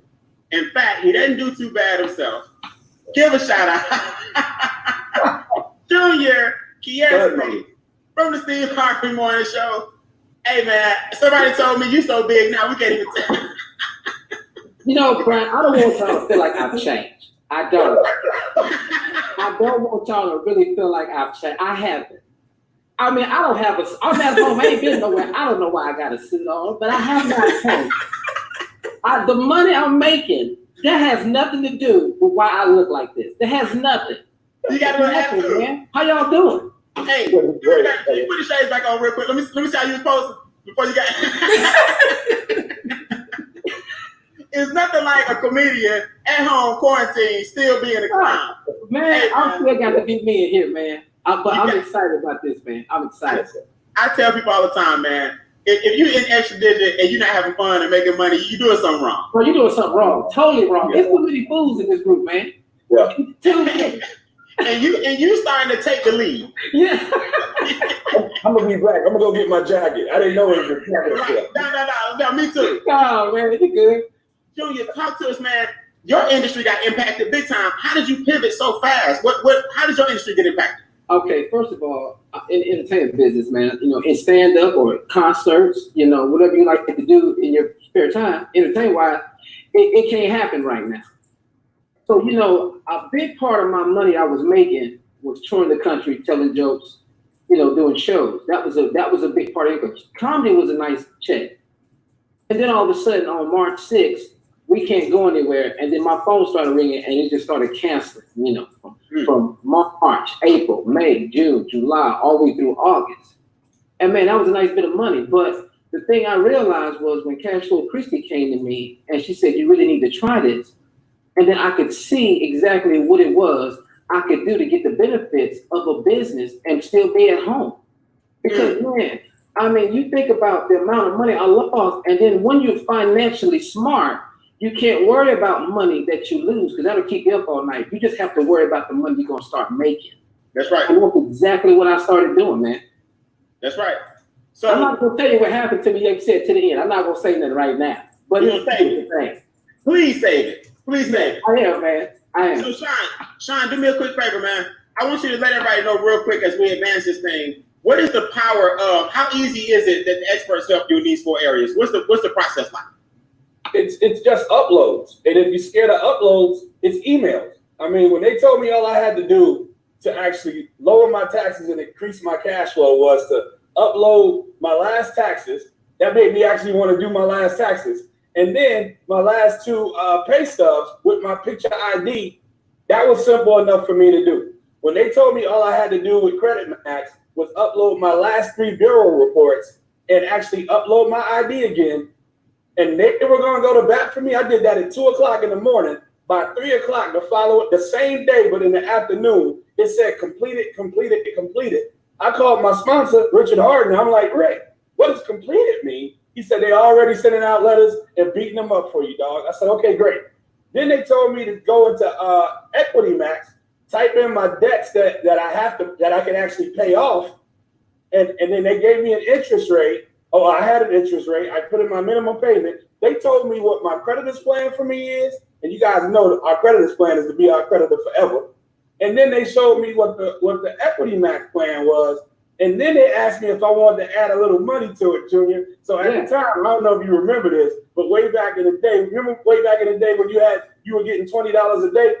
In fact, he doesn't do too bad himself. Give a shout out. Junior Kiesme from the Steve Harvey Morning Show. Hey man, somebody told me you so big now we can't even tell. You know, Brian, I don't want y'all to feel like I've changed. I don't. I don't want y'all to really feel like I've changed. I haven't. I mean, I'm at home. I ain't been nowhere. I don't know why I got a suit on, but I have not changed. The money I'm making, that has nothing to do with why I look like this. That has nothing. You got to nothing, man. How y'all doing? Hey, can you put the shades back on real quick? Let me see how you was posing before you got. It's nothing like a comedian at home quarantine still being a clown. Man, hey, I still got to be me in here, man. But I'm excited about this, man. I'm excited. I tell people all the time, man, if you're in Extra Digit and you're not having fun and making money, you're doing something wrong. Bro, you're doing something wrong. Totally wrong. There's too many fools in this group, man. Yeah. Too many. and you starting to take the lead. Yeah. I'm gonna be back. I'm gonna go get my jacket. I didn't know it was a jacket. Right. No, me too. Oh man, you good. Junior, talk to us, man. Your industry got impacted big time. How did you pivot so fast? How did your industry get impacted? Okay, first of all, in the entertainment business, man, in stand up or concerts, whatever you like to do in your spare time, entertainment wise, it can't happen right now. So, a big part of my money I was making was touring the country, telling jokes, doing shows. That was a big part of it. Comedy was a nice check. And then all of a sudden on March 6th, we can't go anywhere. And then my phone started ringing and it just started canceling, from March, April, May, June, July, all the way through August. And man, that was a nice bit of money. But the thing I realized was when Cashflow Christie came to me and she said, you really need to try this. And then I could see exactly what it was I could do to get the benefits of a business and still be at home. Because man, you think about the amount of money I lost, and then when you're financially smart, you can't worry about money that you lose because that'll keep you up all night. You just have to worry about the money you're gonna start making. That's right. And that's exactly what I started doing, man. That's right. So I'm not gonna tell you what happened to me, like you said, to the end. I'm not gonna say nothing right now. But it's the thing. Please save it. Please save it. I am, man. I am. So Sean, do me a quick favor, man. I want you to let everybody know real quick as we advance this thing. What is the power of? How easy is it that the experts help you in these 4 areas? What's the process like? It's just uploads, and if you're scared of uploads, it's emails. I mean, when they told me all I had to do to actually lower my taxes and increase my cash flow was to upload my last taxes, that made me actually want to do my last taxes. And then my last 2 pay stubs with my picture ID, that was simple enough for me to do. When they told me all I had to do with Credit Max was upload my last 3 bureau reports and actually upload my ID again, and they were going to go to bat for me, I did that at 2 o'clock in the morning. By 3 o'clock to follow it the same day, but in the afternoon, it said completed. I called my sponsor, Richard Harden. I'm like, Rick, what does completed mean? He said, they already sending out letters and beating them up for you, dog. I said, okay, great. Then they told me to go into Equity Max, type in my debts that I can actually pay off. And then they gave me an interest rate. Oh, I had an interest rate. I put in my minimum payment. They told me what my creditor's plan for me is. And you guys know that our creditor's plan is to be our creditor forever. And then they showed me what the Equity Max plan was. And then they asked me if I wanted to add a little money to it, Junior. So at the time, I don't know if you remember this, but way back in the day, when you were getting $20 a day?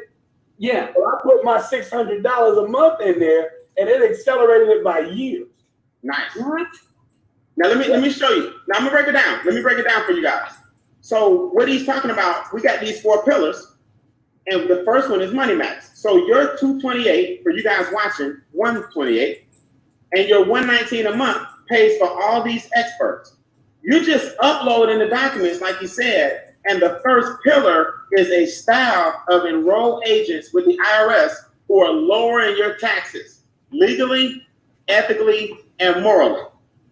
Yeah. Well, I put my $600 a month in there, and it accelerated it by years. Nice. What? Now let me show you. Now I'm gonna break it down. Let me break it down for you guys. So what he's talking about, we got these 4 pillars, and the first one is Money Max. So your 228 for you guys watching, 128. And your 119 a month pays for all these experts. You just upload in the documents, like you said, and the first pillar is a style of enrolled agents with the IRS who are lowering your taxes legally, ethically, and morally.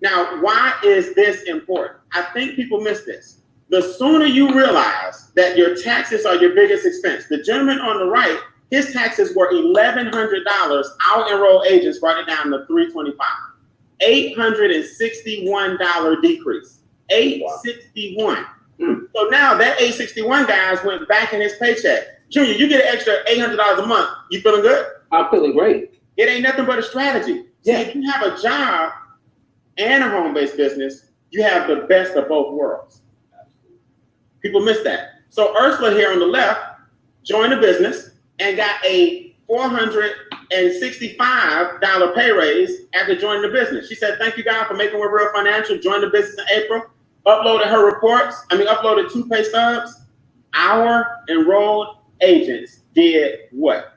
Now, why is this important? I think people miss this. The sooner you realize that your taxes are your biggest expense, the gentleman on the right, his taxes were $1,100. Our enrolled agents brought it down to $325. $861 decrease. $861. So now that $861 guys went back in his paycheck. Junior, you get an extra $800 a month. You feeling good? I'm feeling great. It ain't nothing but a strategy. Yeah. See, if you have a job and a home-based business, you have the best of both worlds. People miss that. So Ursula here on the left joined the business and got a $465 pay raise after joining the business. She said, thank you guys for making it real financial. Joined the business in April. Uploaded 2 pay stubs. Our enrolled agents did what?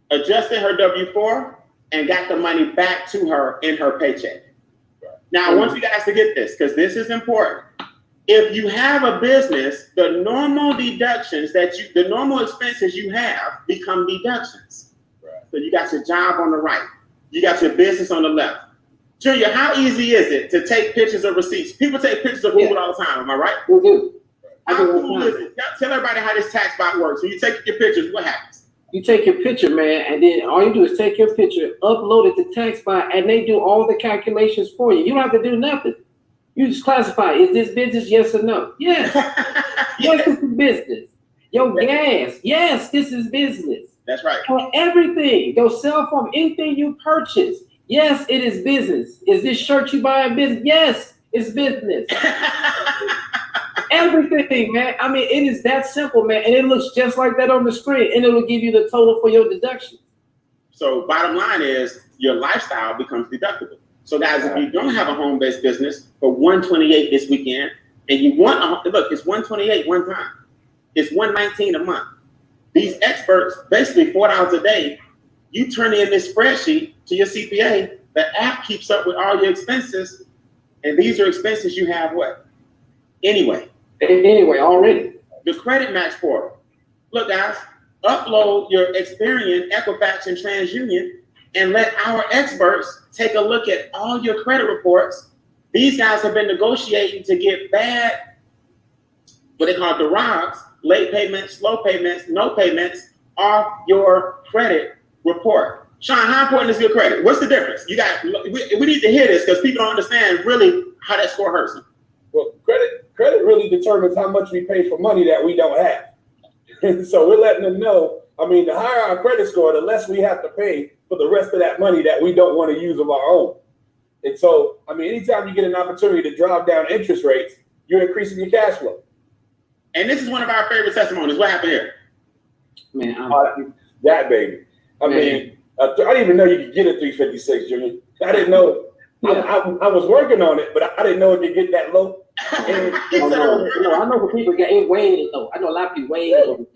Adjusted her W-4 and got the money back to her in her paycheck. Now, I want you guys to get this because this is important. If you have a business, the normal deductions the normal expenses you have become deductions. Right. So you got your job on the right. You got your business on the left. Junior, how easy is it to take pictures of receipts? People take pictures of food all the time, am I right? We do. How cool is it? Tell everybody how this tax bot works. When you take your pictures, what happens? You take your picture, man, and then all you do is take your picture, upload it to TaxBot, and they do all the calculations for you. You don't have to do nothing. You just classify, is this business, yes or no? Yes. Yes, this is business. Your gas, yes, this is business. That's right. For everything, your cell phone, anything you purchase, yes, it is business. Is this shirt you buy in business? Yes, it's business. Everything, man. I mean, it is that simple, man. And it looks just like that on the screen, and it will give you the total for your deductions. So bottom line is your lifestyle becomes deductible. So guys, if you don't have a home-based business for $128 this weekend, and you want look, it's $128 one time. It's $119 a month. These experts, basically $4 a day, you turn in this spreadsheet to your CPA, the app keeps up with all your expenses, and these are expenses you have what? Anyway, already. The Credit Max portal. Look, guys, upload your Experian, Equifax, and TransUnion, and let our experts take a look at all your credit reports. These guys have been negotiating to get bad, what they call derivatives, late payments, slow payments, no payments off your credit report. Sean, how important is good credit? What's the difference? We need to hear this because people don't understand really how that score hurts them. Well, credit really determines how much we pay for money that we don't have. So we're letting them know, I mean, the higher our credit score, the less we have to pay for the rest of that money that we don't want to use of our own. And so, I mean, anytime you get an opportunity to drive down interest rates, you're increasing your cash flow. And this is one of our favorite testimonies. What happened here? Man, that baby. I mean, I didn't even know you could get a 356, Junior. I didn't know. Yeah. I was working on it, but I didn't know it could get that low. I know for people get it way low. I know a lot of people way low.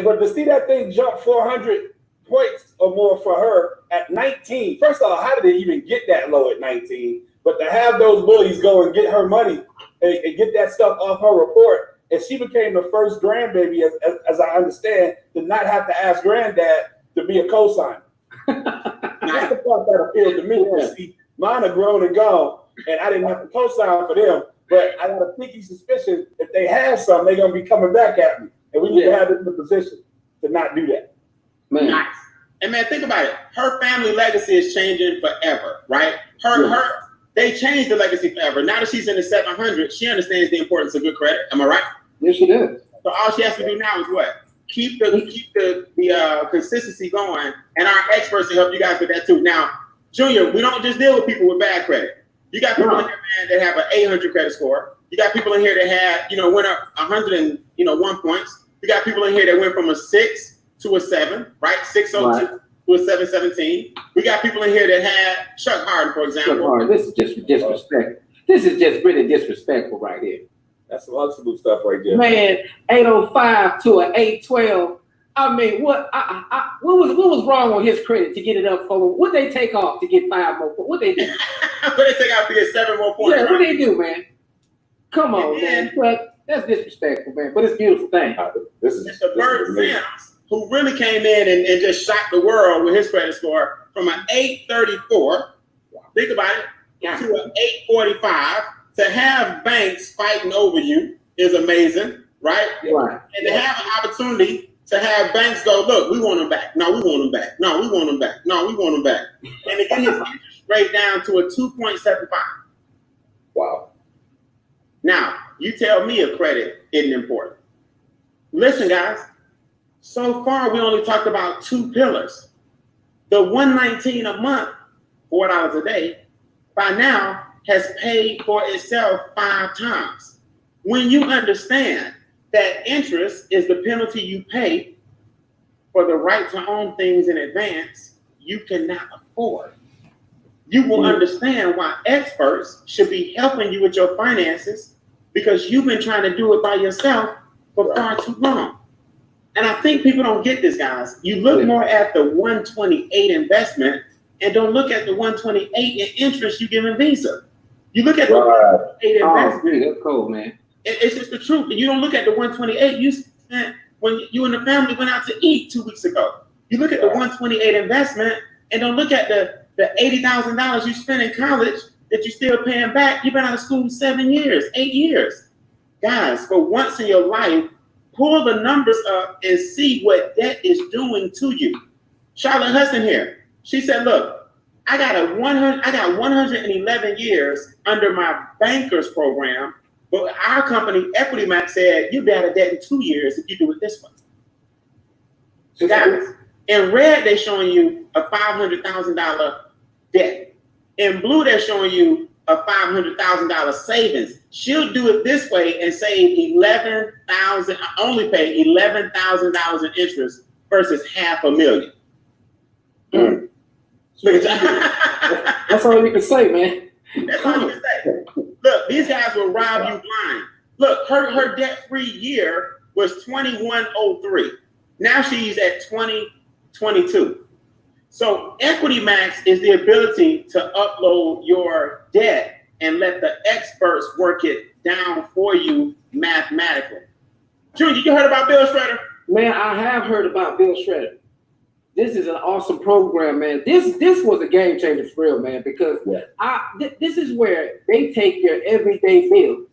But to see that thing jump 400 points or more for her at 19, first of all, how did it even get that low at 19? But to have those bullies go and get her money and get that stuff off her report, and she became the first grandbaby, as I understand, to not have to ask granddad to be a cosigner. That's the part that appealed to me. Yeah. See, mine are grown and gone, and I didn't have to co-sign for them. But I got a sneaky suspicion if they have some, they're going to be coming back at me. And we need to have them in the position to not do that. Man. Nice. And man, think about it. Her family legacy is changing forever, right? They changed the legacy forever. Now that she's in the 700, she understands the importance of good credit. Am I right? Yes, she does. So all she has to do now is what? Keep the consistency going, and our experts will help you guys with that too. Now, Junior, we don't just deal with people with bad credit. You got people in here, man, that have an 800 credit score. You got people in here that had, went up 101 points. You got people in here that went from a 6 to a 7, right? 602 to a 717. We got people in here that had Chuck Harden, for example. Chuck Harden, this is just disrespectful. This is just really disrespectful right here. That's some Huxtable stuff right there. Man, 805 to an 812. I mean, what was wrong on his credit to get it up for? What they take off to get 5 more points? What they do? What they take off to get 7 more points? Yeah, what they do, man? Come on, man. But that's disrespectful, man. But it's a beautiful thing. It's the Bird Sims who really came in and just shocked the world with his credit score from an 834. Think about it, to an 845. To have banks fighting over you is amazing, right? Right. And to have an opportunity to have banks go, look, we want them back. No, we want them back. No, we want them back. No, we want them back. And to get his interest rate down to a 2.75. Wow. Now, you tell me if credit isn't important. Listen, guys, so far we only talked about 2 pillars. The $119 a month, $4 a day, by now has paid for itself 5 times. When you understand that interest is the penalty you pay for the right to own things in advance you cannot afford, you will understand why experts should be helping you with your finances, because you've been trying to do it by yourself for far too long. And I think people don't get this, guys. You look more at the 128 investment and don't look at the 128 in interest you give in Visa. You look at the 128 investment. That's cool, man. It's just the truth. You don't look at the 128 you spent when you and the family went out to eat 2 weeks ago. You look at the 128 investment and don't look at the $80,000 you spent in college that you're still paying back. You've been out of school 7 years, 8 years. Guys, for once in your life, pull the numbers up and see what debt is doing to you. Charlotte Hudson here. She said, look, I got 111 years under my banker's program, but our company, Equity Max, said you'll be out of debt in 2 years if you do it this way. So guys, in red, they're showing you a $500,000 debt. In blue, they're showing you a $500,000 savings. She'll do it this way and save only pay $11,000 in interest versus $500,000. Look at that. That's all you can say, man. That's all you can say. Look, these guys will rob you blind. Look, her debt-free year was 2103. Now she's at 2022. So Equity Max is the ability to upload your debt and let the experts work it down for you mathematically. Junior, you heard about Bill Shredder? Man, I have heard about Bill Shredder. This is an awesome program, man. This was a game changer for real, man, because this is where they take your everyday bills.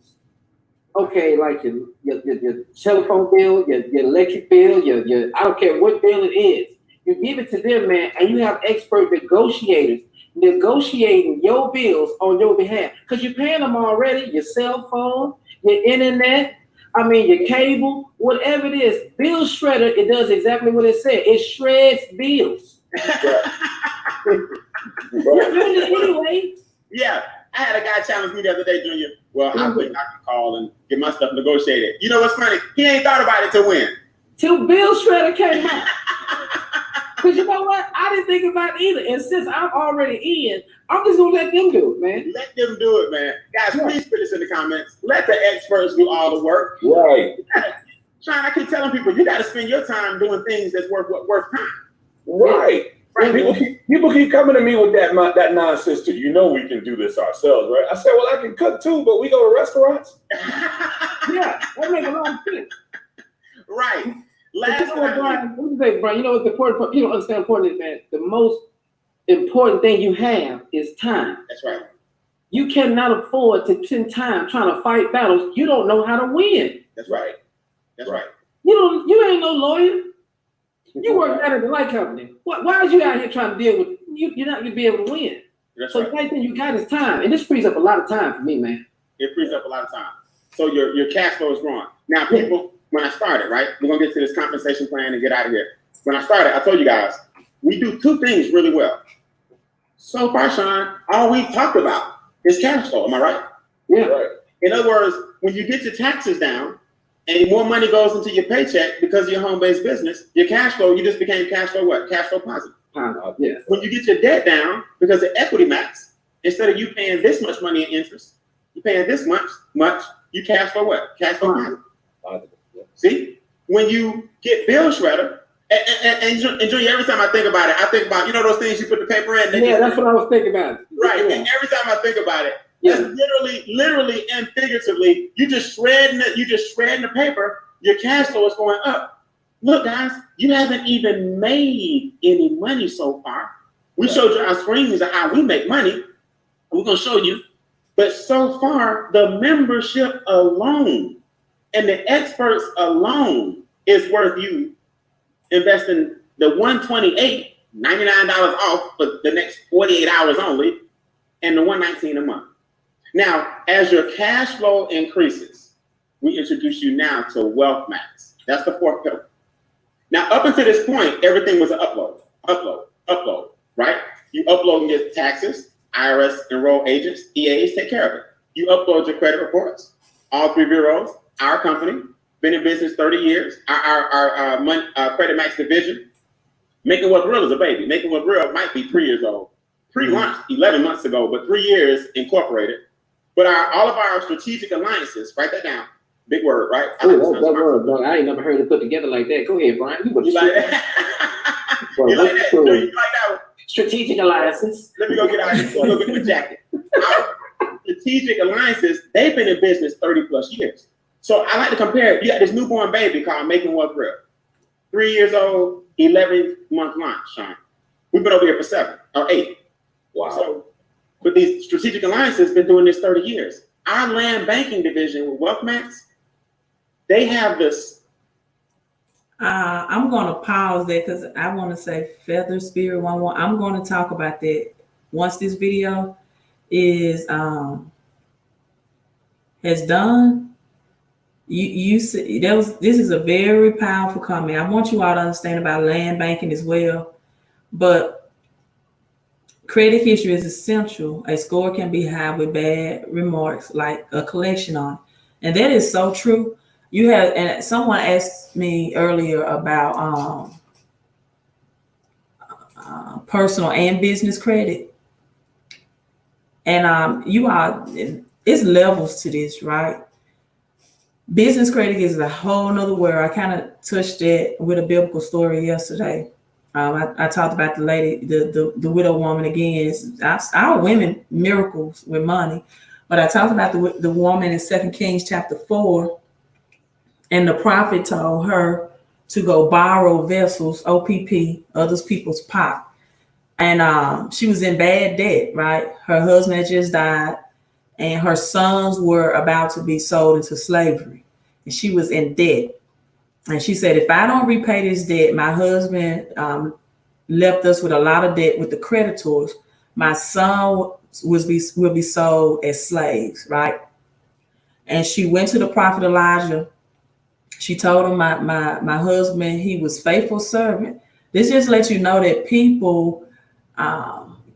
Okay, like your telephone bill, your electric bill, your I don't care what bill it is. You give it to them, man, and you have expert negotiators negotiating your bills on your behalf because you're paying them already. Your cell phone, your internet, your cable, whatever it is. Bill Shredder, it does exactly what it said. It shreds bills. Anyway. Yeah, I had a guy challenge me the other day, Junior. Well, I think I can call and get my stuff negotiated. You know what's funny? He ain't thought about it till when? Till Bill Shredder came out. Because you know what? I didn't think about it either. And since I'm already in, I'm just going to let them do it, man. Let them do it, man. Guys, please put this in the comments. Let the experts do all the work. Right. Sean, I keep telling people, you got to spend your time doing things that's worth time. Right. People keep coming to me with that nonsense too. You know we can do this ourselves, right? I said, well, I can cook too, but we go to restaurants. Yeah, that makes a lot of sense. Right. Last Brian, what do you say, Brian? You know what the important? You don't understand important is, man. The most important thing you have is time. That's right. You cannot afford to spend time trying to fight battles you don't know how to win. That's right. That's right. You ain't no lawyer. You work out at the light company. Why is you out here trying to deal with you're not gonna be able to win? That's so right. the main thing you got is time, and this frees up a lot of time for me, man. It frees up a lot of time. So your cash flow is growing. Now, people, when I started, right, we're gonna get to this compensation plan and get out of here. When I started, I told you guys we do two things really well. So far, Sean, all we've talked about is cash flow. Am I right? Yeah. Right. In other words, when you get your taxes down and more money goes into your paycheck because of your home-based business, your cash flow, you just became cash flow what? Cash flow positive. Yeah. When you get your debt down because of Equity Max, instead of you paying this much money in interest, you're paying this much, you cash flow what? Cash flow positive. Yeah. See? When you get Bill Shredder, and Junior, every time I think about it, I think about, those things you put the paper in. Yeah, that's what I was thinking about. Right. Yeah. And every time I think about it, that's literally and figuratively, you just shredding the paper, your cash flow is going up. Look, guys, you haven't even made any money so far. We showed you our screens of how we make money. We're gonna show you. But so far, the membership alone and the experts alone is worth you investing the $128, $99 off for the next 48 hours only, and the $119 a month. Now, as your cash flow increases, we introduce you now to Wealth Max. That's the fourth pillar. Now, up until this point, everything was an upload, right? You upload and get taxes, IRS enrolled agents, EAs take care of it. You upload your credit reports, all three bureaus, our company, been in business 30 years, our Credit Max division. Making What Real is a baby. Making What Real might be 3 years old. Pre-launched 11 months ago, but 3 years incorporated. But all of our strategic alliances, write that down. Big word, right? That word, bro. I ain't never heard it put together like that. Go ahead, Brian. You like that? You like that? You like that one? Strategic alliances. Let me go get out here. Let me go get my jacket. Our strategic alliances, they've been in business 30 plus years. So I like to compare it. You got this newborn baby called Making What Real. 3 years old, 11-month launch, Sean. We've been over here for 7 or 8. Wow. So, but these strategic alliances been doing this 30 years. Our land banking division with Wealth Max, They have this. I'm going to pause there because I want to say Feather Spirit 11. I'm going to talk about that once this video is has done. You see, this is a very powerful comment. I want you all to understand about land banking as well, but credit history is essential. A score can be high with bad remarks, like a collection on it. And that is so true. You have, and someone asked me earlier about personal and business credit. And you are, it's levels to this, right? Business credit is a whole nother world. I kind of touched that with a biblical story yesterday. I talked about the lady, the widow woman again. Our women miracles with money, but I talked about the woman in 2 Kings chapter 4, and the prophet told her to go borrow vessels, OPP, others people's pot, and she was in bad debt. Right, her husband had just died, and her sons were about to be sold into slavery, and she was in debt. And she said, if I don't repay this debt, my husband left us with a lot of debt with the creditors. My son will be sold as slaves, right? And she went to the prophet Elijah. She told him, my husband, he was faithful servant. This just lets you know that people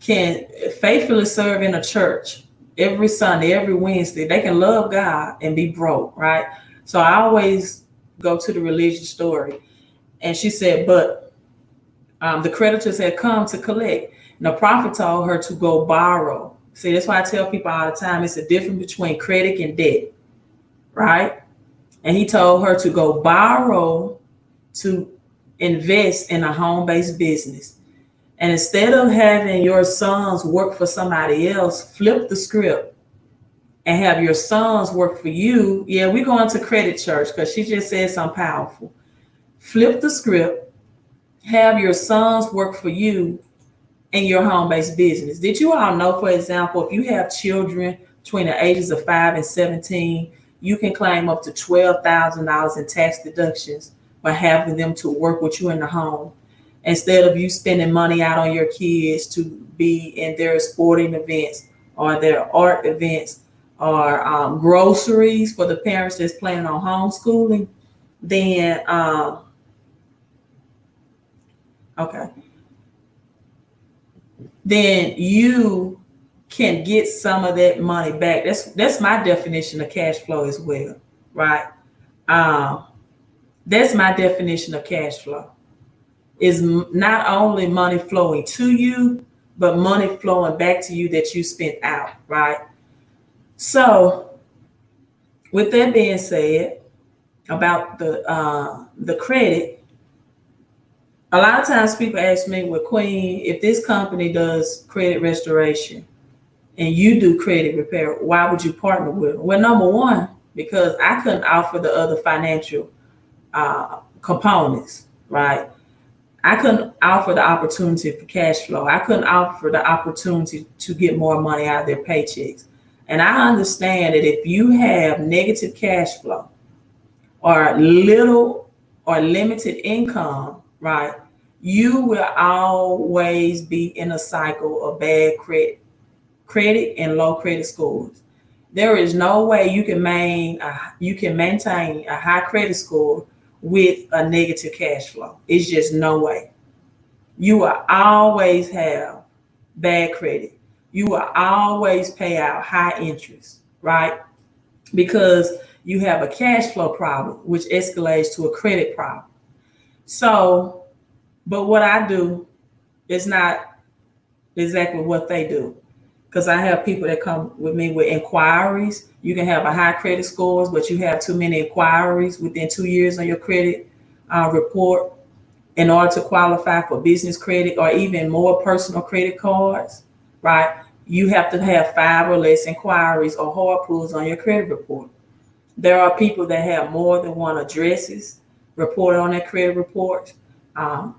can faithfully serve in a church every Sunday, every Wednesday. They can love God and be broke, right? So I always go to the religious story. And she said, but the creditors had come to collect. And the prophet told her to go borrow. See, that's why I tell people all the time, it's a difference between credit and debt, right? And he told her to go borrow to invest in a home-based business. And instead of having your sons work for somebody else, flip the script and have your sons work for you. Yeah, we're going to credit church because she just said something powerful. Flip the script, have your sons work for you in your home-based business. Did you all know, for example, if you have children between the ages of 5 and 17, you can claim up to $12,000 in tax deductions by having them to work with you in the home, instead of you spending money out on your kids to be in their sporting events or their art events or groceries for the parents that's planning on homeschooling. Then then you can get some of that money back. That's my definition of cash flow as well, right? That's my definition of cash flow. Is not only money flowing to you, but money flowing back to you that you spent out, right? So with that being said, about the credit, a lot of times people ask me, well, Queen, if this company does credit restoration and you do credit repair, why would you partner with them? Well, number one, because I couldn't offer the other financial components, right? I couldn't offer the opportunity for cash flow. I couldn't offer the opportunity to get more money out of their paychecks. And I understand that if you have negative cash flow or little or limited income, right, you will always be in a cycle of bad credit and low credit scores. There is no way you can maintain a high credit score with a negative cash flow. It's just no way. You will always have bad credit. You will always pay out high interest, right? Because you have a cash flow problem, which escalates to a credit problem. So, but what I do is not exactly what they do. Because I have people that come with me with inquiries. You can have a high credit scores, but you have too many inquiries within 2 years on your credit report in order to qualify for business credit or even more personal credit cards, right? You have to have 5 or less inquiries or hard pulls on your credit report. There are people that have more than one addresses reported on their credit reports.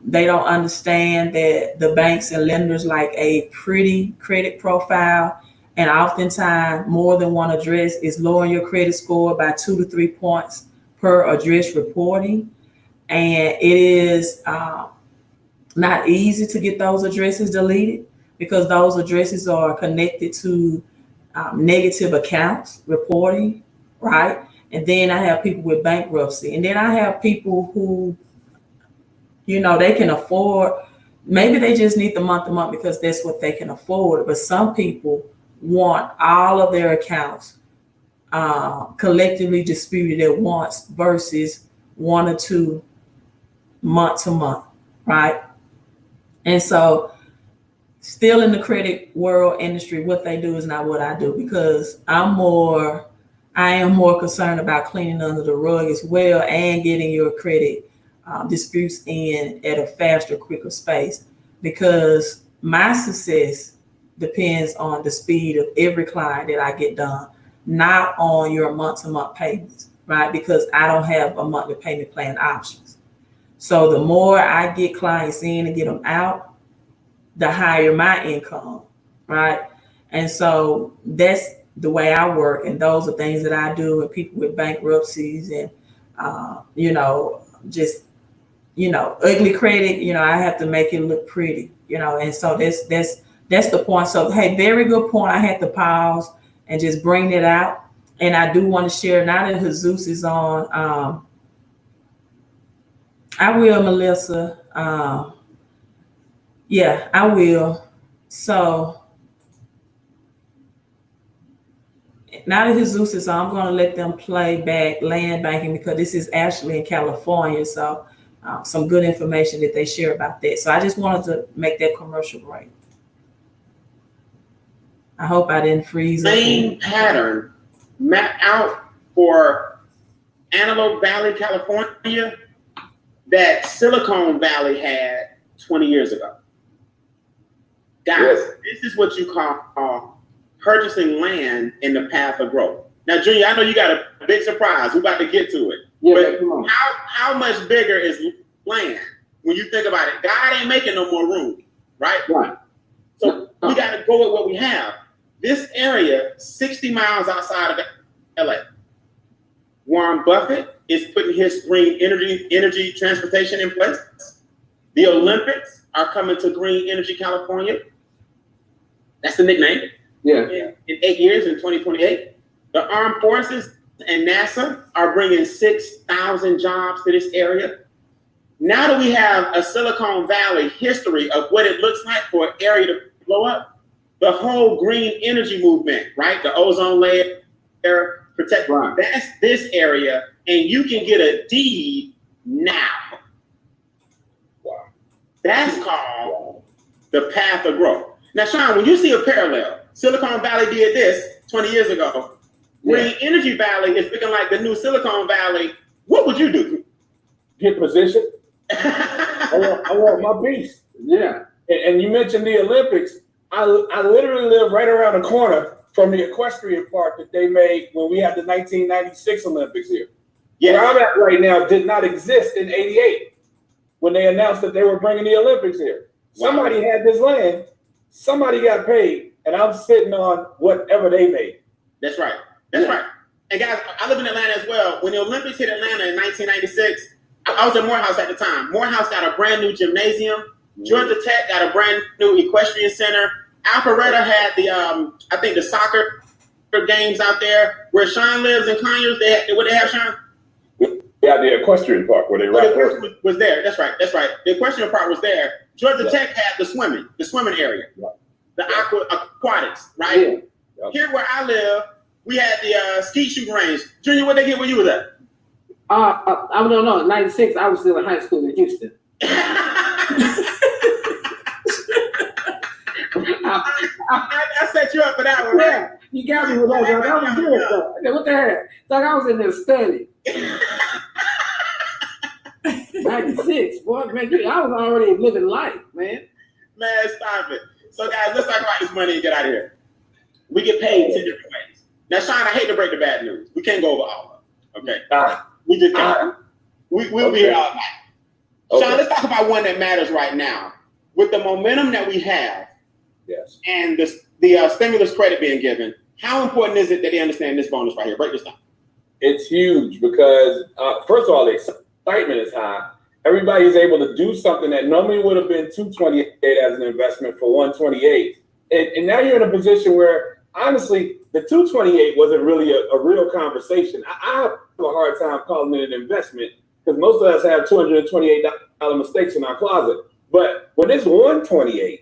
They don't understand that the banks and lenders like a pretty credit profile, and oftentimes more than one address is lowering your credit score by 2 to 3 points per address reporting, and it is not easy to get those addresses deleted because those addresses are connected to negative accounts reporting, right? And then I have people with bankruptcy, and then I have people who, they can afford. Maybe they just need the month to month because that's what they can afford. But some people want all of their accounts collectively disputed at once versus 1 or 2 month to month, right? And so still in the credit world industry, what they do is not what I do because I am more concerned about cleaning under the rug as well and getting your credit disputes in at a faster, quicker space, because my success depends on the speed of every client that I get done, not on your month-to-month payments, right? Because I don't have a monthly payment plan options. So the more I get clients in and get them out, the higher my income, right? And so that's the way I work, and those are things that I do. And people with bankruptcies and just ugly credit, I have to make it look pretty, and so that's the point. So hey, very good point. I had to pause and just bring it out. And I do want to share, now that Jesus is on, I will, Melissa. Yeah, I will. So now that Jesus is on, I'm going to let them play back land banking because this is actually in California. So some good information that they share about that. So I just wanted to make that commercial break. I hope I didn't freeze. Same pattern mapped out for Antelope Valley, California, that Silicon Valley had 20 years ago. Guys, This is what you call purchasing land in the path of growth. Now, Junior, I know you got a big surprise. We're about to get to it. Yeah, but come on. how much bigger is land when you think about it? God ain't making no more room, right? Right. So we got to go with what we have. This area, 60 miles outside of LA. Warren Buffett is putting his green energy transportation in place. The Olympics are coming to Green Energy California. That's the nickname. Yeah. In 8 years, in 2028. The Armed Forces and NASA are bringing 6,000 jobs to this area. Now that we have a Silicon Valley history of what it looks like for an area to blow up, the whole green energy movement, right? The ozone layer protect. Right. That's this area, and you can get a deed now. Wow. That's called the path of growth. Now, Sean, when you see a parallel, Silicon Valley did this 20 years ago. Green Energy Valley is looking like the new Silicon Valley. What would you do? Get positioned. I want my beast. Yeah. And you mentioned the Olympics. I literally live right around the corner from the equestrian park that they made when we had the 1996 Olympics here. Yes. Where I'm at right now did not exist in '88 when they announced that they were bringing the Olympics here. Wow. Somebody had this land, somebody got paid, and I'm sitting on whatever they made. That's right. That's right. And guys, I live in Atlanta as well. When the Olympics hit Atlanta in 1996, I was at Morehouse at the time. Morehouse got a brand new gymnasium. Georgia Tech got a brand new equestrian center. Alpharetta had I think the soccer games out there where Sean lives in Conyers. What they have, Sean? Yeah, the equestrian park where they was there. That's right. The equestrian park was there. Georgia Tech had the swimming area, the aquatics, right? Yeah. Yep. Here where I live, we had the skeet shooting range. Junior, what they get where you was at? I don't know. In '96, I was still in high school in Houston. I set you up for that one, right? You got me with that. That was good, though. What the heck? Like I was in there studying. 96, boy, man, I was already living life, man. Man, stop it. So, guys, let's talk about this money and get out of here. We get paid 10 different ways. Now, Sean, I hate to break the bad news. We can't go over all of them. Okay? We just can't. We'll be here all night. Okay. Sean, let's talk about one that matters right now. With the momentum that we have, and the stimulus credit being given, how important is it that they understand this bonus right here? Break this down. It's huge because, first of all, the excitement is high. Everybody's able to do something that normally would have been $228 as an investment for $128. And now you're in a position where, honestly, the $228 wasn't really a real conversation. I have a hard time calling it an investment because most of us have $228 mistakes in our closet. But when it's $128,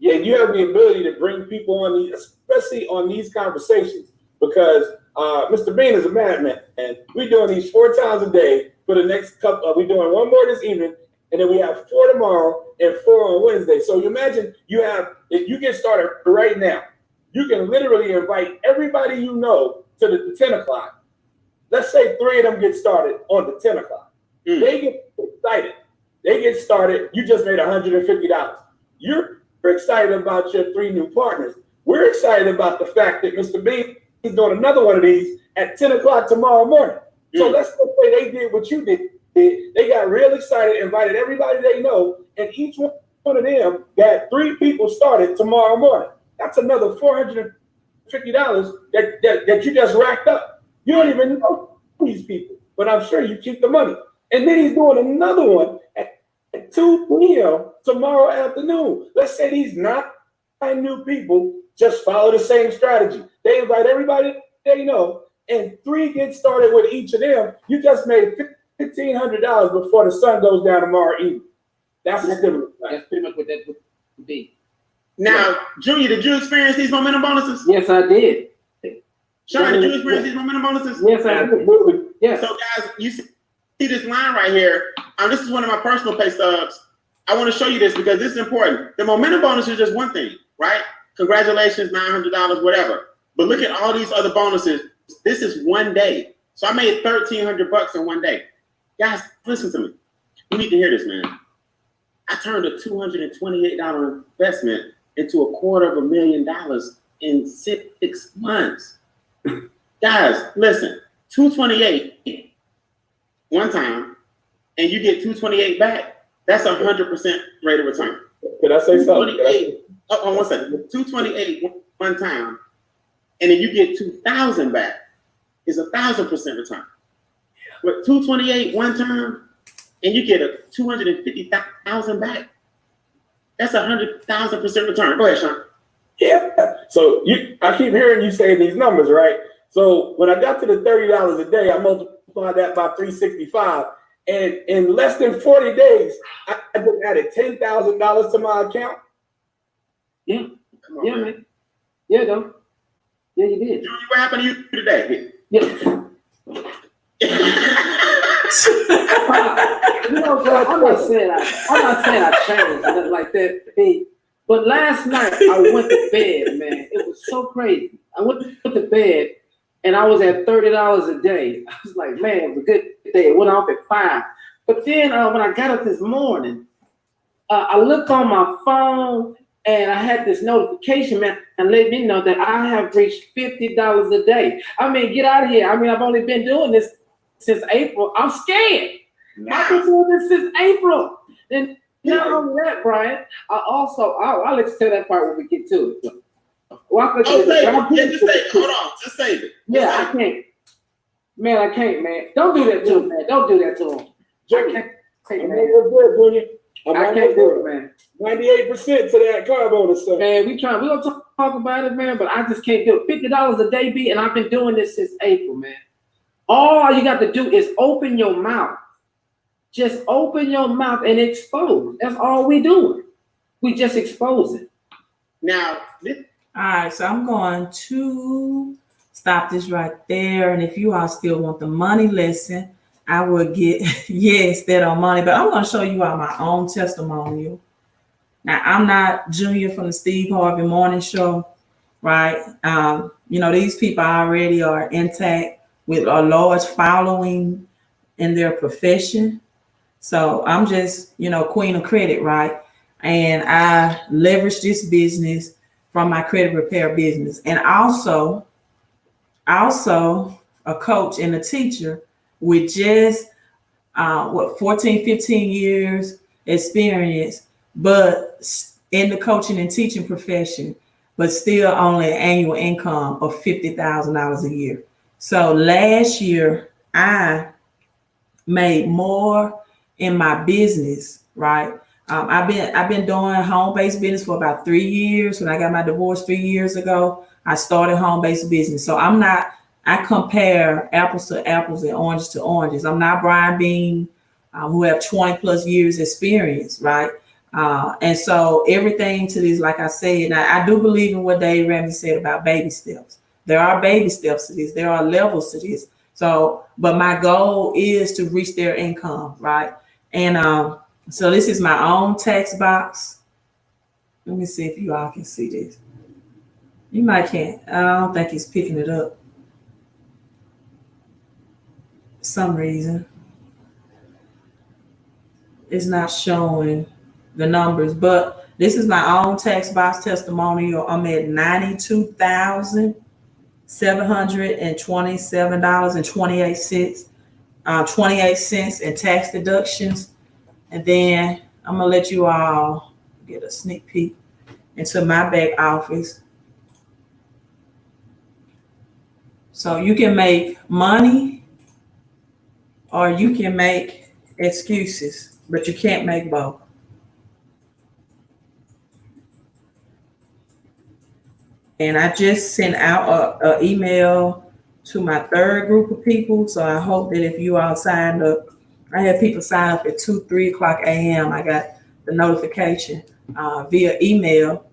and you have the ability to bring people on these, especially on these conversations, because Mr. Bean is a madman, and we're doing these 4 times a day for the next couple. We're doing 1 more this evening, and then we have 4 tomorrow and 4 on Wednesday. So you imagine if you get started right now, you can literally invite everybody you know to the 10 o'clock. Let's say 3 of them get started on the 10 o'clock. They get excited. They get started. You just made $150. You're excited about your 3 new partners. We're excited about the fact that Mr. B is doing another one of these at 10 o'clock tomorrow morning. So let's just say they did what you did. They got real excited, invited everybody they know, and each one of them got 3 people started tomorrow morning. That's another $450 that you just racked up. You don't even know these people, but I'm sure you keep the money. And then he's doing another one at 2 p.m. tomorrow afternoon. Let's say these 9 new people just follow the same strategy. They invite everybody they know, and 3 get started with each of them. You just made $1,500 before the sun goes down tomorrow evening. That's pretty much what that would be. Now, Junior, did you experience these momentum bonuses? Yes, I did. Sean, did you experience these momentum bonuses? Yes, I did. Yes. So, guys, you see this line right here. This is one of my personal pay stubs. I want to show you this because this is important. The momentum bonus is just one thing, right? Congratulations, $900, whatever. But look at all these other bonuses. This is 1 day. So I made $1,300 in 1 day. Guys, listen to me. You need to hear this, man. I turned a $228 investment into $250,000 in 6 months. Guys, listen, $228 one time, and you get $228 back. That's 100% rate of return. Could I say something? Oh, 1 second. $228 one time, and then you get $2,000 back. Is 1,000% return. With $228 one time, and you get a $250,000 back. That's 100,000% return. Go ahead, Sean. Yeah. So I keep hearing you saying these numbers, right? So when I got to the $30 a day, I multiplied that by 365, and in less than 40 days, I just added $10,000 to my account. Yeah. Come on, man. Yeah, though. Yeah, you did. Junior, what happened to you today? Yeah. Bro, I'm not saying I changed nothing like that. But last night I went to bed, man. It was so crazy. I went to bed and I was at $30 a day. I was like, man, it was a good day. It went off at 5. But then when I got up this morning, I looked on my phone and I had this notification, man, and let me know that I have reached $50 a day. I mean, get out of here. I mean, I've only been doing this since April. I'm scared. I've been doing this since April. And not only that, Brian, I'll let you tell that part when we get to it. Hold on, just save it. Yeah, I can't. Man, I can't, man. Don't do that to him, man. Don't do that to him. I can't do it, man. 98% to that car bonus stuff. Man, we're gonna talk about it, man, but I just can't do it. $50 a day, B, and I've been doing this since April, man. All you got to do is open your mouth. Just open your mouth and expose. That's all we doing. We just expose it. Now, all right, so I'm going to stop this right there. And if you all still want the money lesson, I will get yes, that on money, but I'm going to show you all my own testimonial. Now, I'm not Junior from the Steve Harvey Morning Show, right? These people already are intact with a large following in their profession. So I'm just, queen of credit, right? And I leverage this business from my credit repair business. And also a coach and a teacher with just 14, 15 years experience, but in the coaching and teaching profession, but still only an annual income of $50,000 a year. So last year, I made more in my business, right? I've been doing home-based business for about 3 years. When I got my divorce 3 years ago, I started home-based business. So I compare apples to apples and oranges to oranges. I'm not Brian Bean, who have 20 plus years experience, right? And so everything to this, like I said, I do believe in what Dave Ramsey said about baby steps. There are baby steps to this. There are levels to this. So, but my goal is to reach their income, right? And so this is my own text box. Let me see if you all can see this. You might can't. I don't think he's picking it up. For some reason, it's not showing the numbers, but this is my own text box testimonial. I'm at $92,727.28. 28 cents in tax deductions. And then I'm gonna let you all get a sneak peek into my back office. So you can make money or you can make excuses, but you can't make both. And I just sent out an email to my third group of people. So I hope that if you all signed up, I had people sign up at 2, 3 o'clock a.m. I got the notification via email.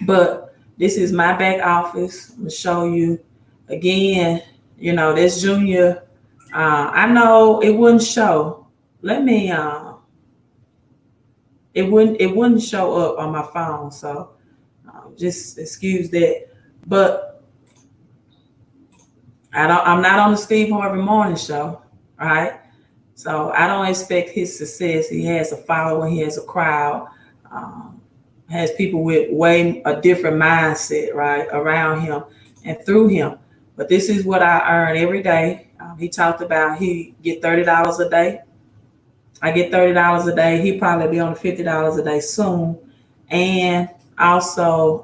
But this is my back office. I'm gonna show you again. You know, this Junior. I know it wouldn't show. Let me. It wouldn't show up on my phone. So just excuse that. But I'm not on the Steve Harvey Morning Show, right? So I don't expect his success. He has a following. He has a crowd. Has people with way a different mindset, right, around him and through him. But this is what I earn every day. He talked about he get $30 a day. I get $30 a day. He probably be on $50 a day soon. And also,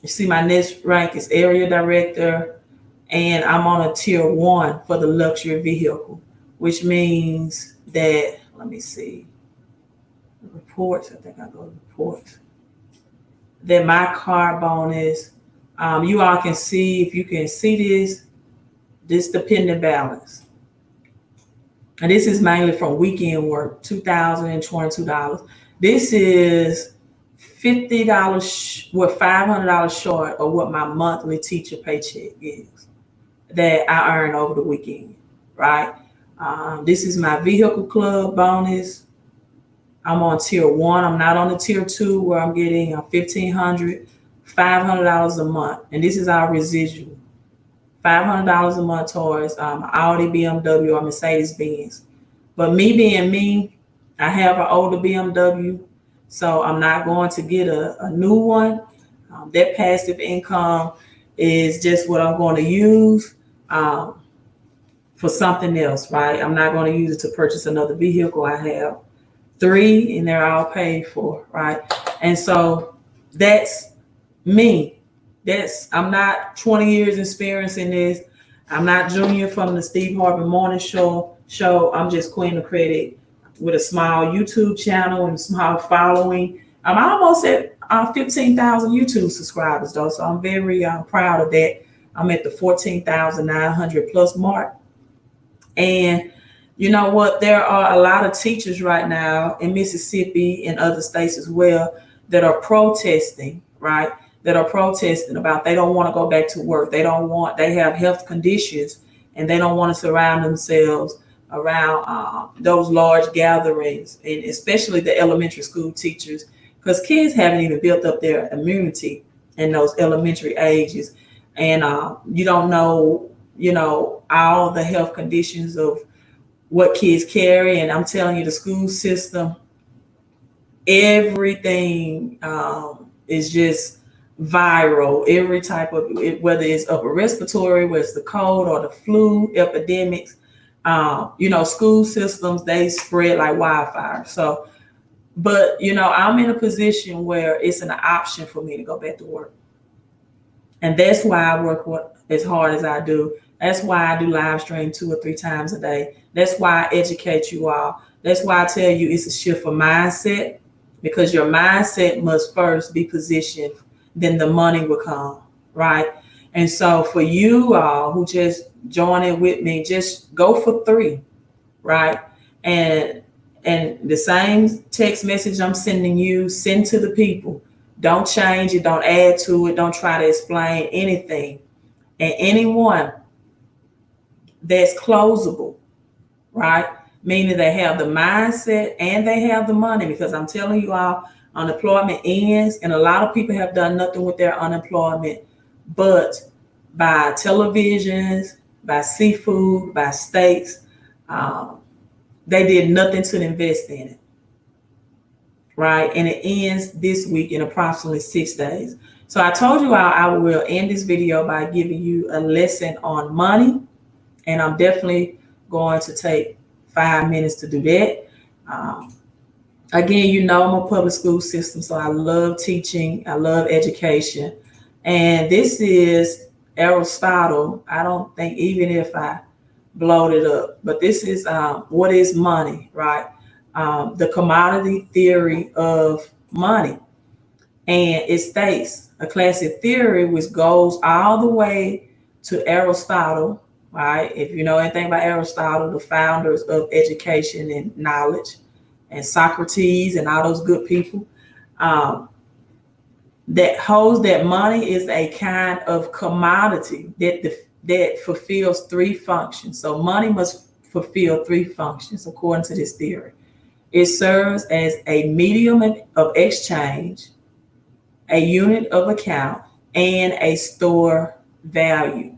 you see my next rank is area director, and I'm on a tier 1 for the luxury vehicle, which means that, let me see, reports, I think I go to reports, that my car bonus, you all can see, if you can see this dependent balance. And this is mainly from weekend work, $2,022. This is $50, $500 short of what my monthly teacher paycheck is that I earn over the weekend, right? This is my vehicle club bonus. I'm on tier 1. I'm not on the tier 2 where I'm getting $1,500, $500 a month. And this is our residual. $500 a month towards Audi, BMW, or Mercedes-Benz. But me being me, I have an older BMW, so I'm not going to get a new one. That passive income is just what I'm going to use for something else, right? I'm not going to use it to purchase another vehicle. I have 3 and they're all paid for, right? And so that's me. I'm not 20 years experience in this. I'm not Junior from the Steve Harvey Morning Show. I'm just Queen of Credit with a small YouTube channel and a small following. I'm almost at 15,000 YouTube subscribers though, so I'm very proud of that. I'm at the 14,900 plus mark. And you know what? There are a lot of teachers right now in Mississippi and other states as well that are protesting, right? That are protesting about they don't want to go back to work. They have health conditions and they don't want to surround themselves around those large gatherings, and especially the elementary school teachers, because kids haven't even built up their immunity in those elementary ages. And you don't know, all the health conditions of what kids carry. And I'm telling you, the school system, everything is just viral. Every type of, whether it's upper respiratory, whether it's the cold or the flu epidemics, school systems, they spread like wildfire. So, but I'm in a position where it's an option for me to go back to work. And that's why I work as hard as I do. That's why I do live stream 2 or 3 times a day. That's why I educate you all. That's why I tell you it's a shift of mindset, because your mindset must first be positioned, then the money will come, right? And so for you all who just join in with me, just go for 3, right? And the same text message I'm sending you, send to the people. Don't change it, don't add to it, don't try to explain anything. And anyone that's closable, right? Meaning they have the mindset and they have the money, because I'm telling you all, unemployment ends, and a lot of people have done nothing with their unemployment but buy televisions, buy seafood, buy steaks. They did nothing to invest in it, right? And it ends this week in approximately 6 days. So I told you I will end this video by giving you a lesson on money, and I'm definitely going to take 5 minutes to do that. Again, you know, I'm a public school system, so I love teaching, I love education. And this is Aristotle. I don't think, even if I blowed it up, but this is what is money, right? The commodity theory of money. And it states a classic theory which goes all the way to Aristotle, right? If you know anything about Aristotle, the founders of education and knowledge, and Socrates and all those good people, that holds that money is a kind of commodity that fulfills 3 functions. So money must fulfill 3 functions according to this theory. It serves as a medium of exchange, a unit of account, and a store value,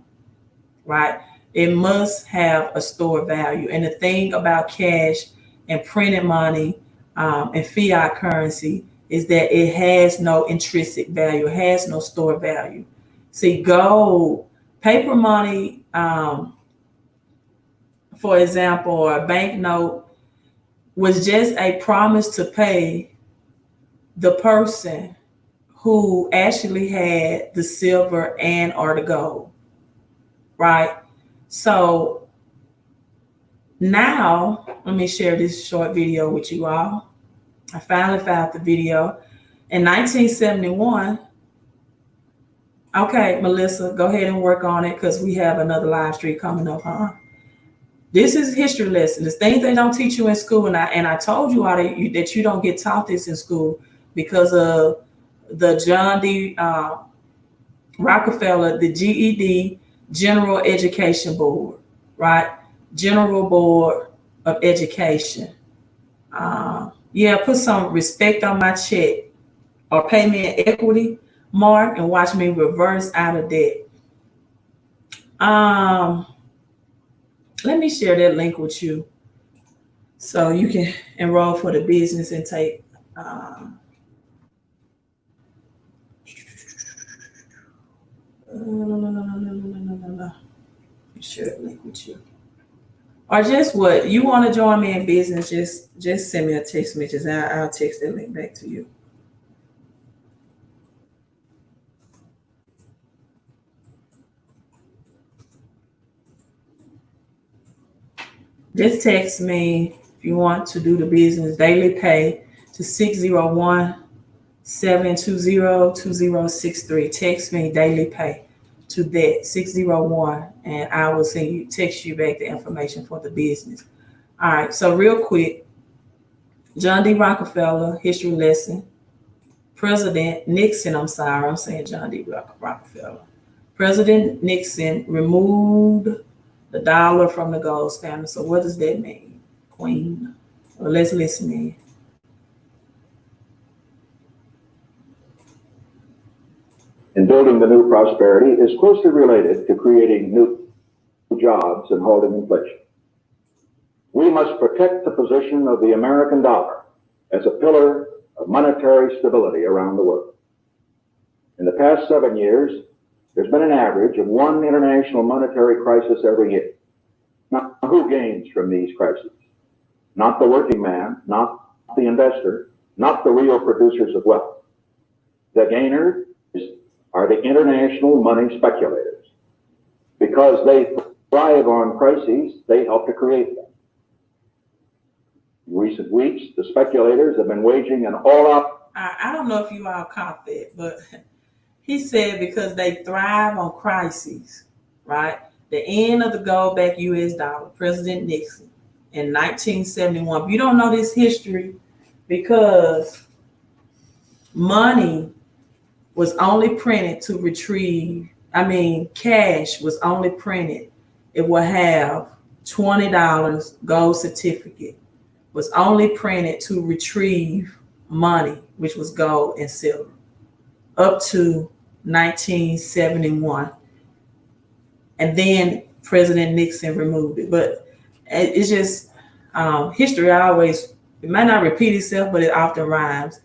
right? It must have a store value. And the thing about cash and printed money and fiat currency is that it has no intrinsic value. It has no store value. See, gold, paper money, for example, or a banknote was just a promise to pay the person who actually had the silver and or the gold, right? So now let me share this short video with you all. I finally found the video. In 1971, okay, Melissa, go ahead and work on it because we have another live stream coming up, huh? This is history lesson. It's things they don't teach you in school, and I told you all that you don't get taught this in school because of the John D. Rockefeller, the GED, General Education Board, right? General Board of Education. Yeah, put some respect on my check or pay me an equity mark and watch me reverse out of debt. Let me share that link with you so you can enroll for the business and take share that link with you. Or just what you want to join me in business, just send me a text message and I'll text that link back to you. Just text me if you want to do the business daily pay to 601-720-2063. Text me daily pay to that 601 and I will text you back the information for the business. All right, so real quick, John D. Rockefeller, history lesson. President Nixon, I'm saying John D. Rockefeller. President Nixon removed the dollar from the gold standard. So what does that mean, Queen? Well, let's listen in. In building the new prosperity is closely related to creating new jobs and halting inflation. We must protect the position of the American dollar as a pillar of monetary stability around the world. In the past 7 years, there's been an average of 1 international monetary crisis every year. Now, who gains from these crises? Not the working man, not the investor, not the real producers of wealth. The gainers are are the international money speculators. Because they thrive on crises, they help to create them. In recent weeks, the speculators have been waging an all-out. I don't know if you all caught that, but he said because they thrive on crises, right? The end of the gold-backed U.S. dollar, President Nixon in 1971. If you don't know this history, because money was only printed to retrieve, cash was only printed. It will have $20 gold certificate, was only printed to retrieve money, which was gold and silver, up to 1971. And then President Nixon removed it. But it's just history always, it might not repeat itself, but it often rhymes.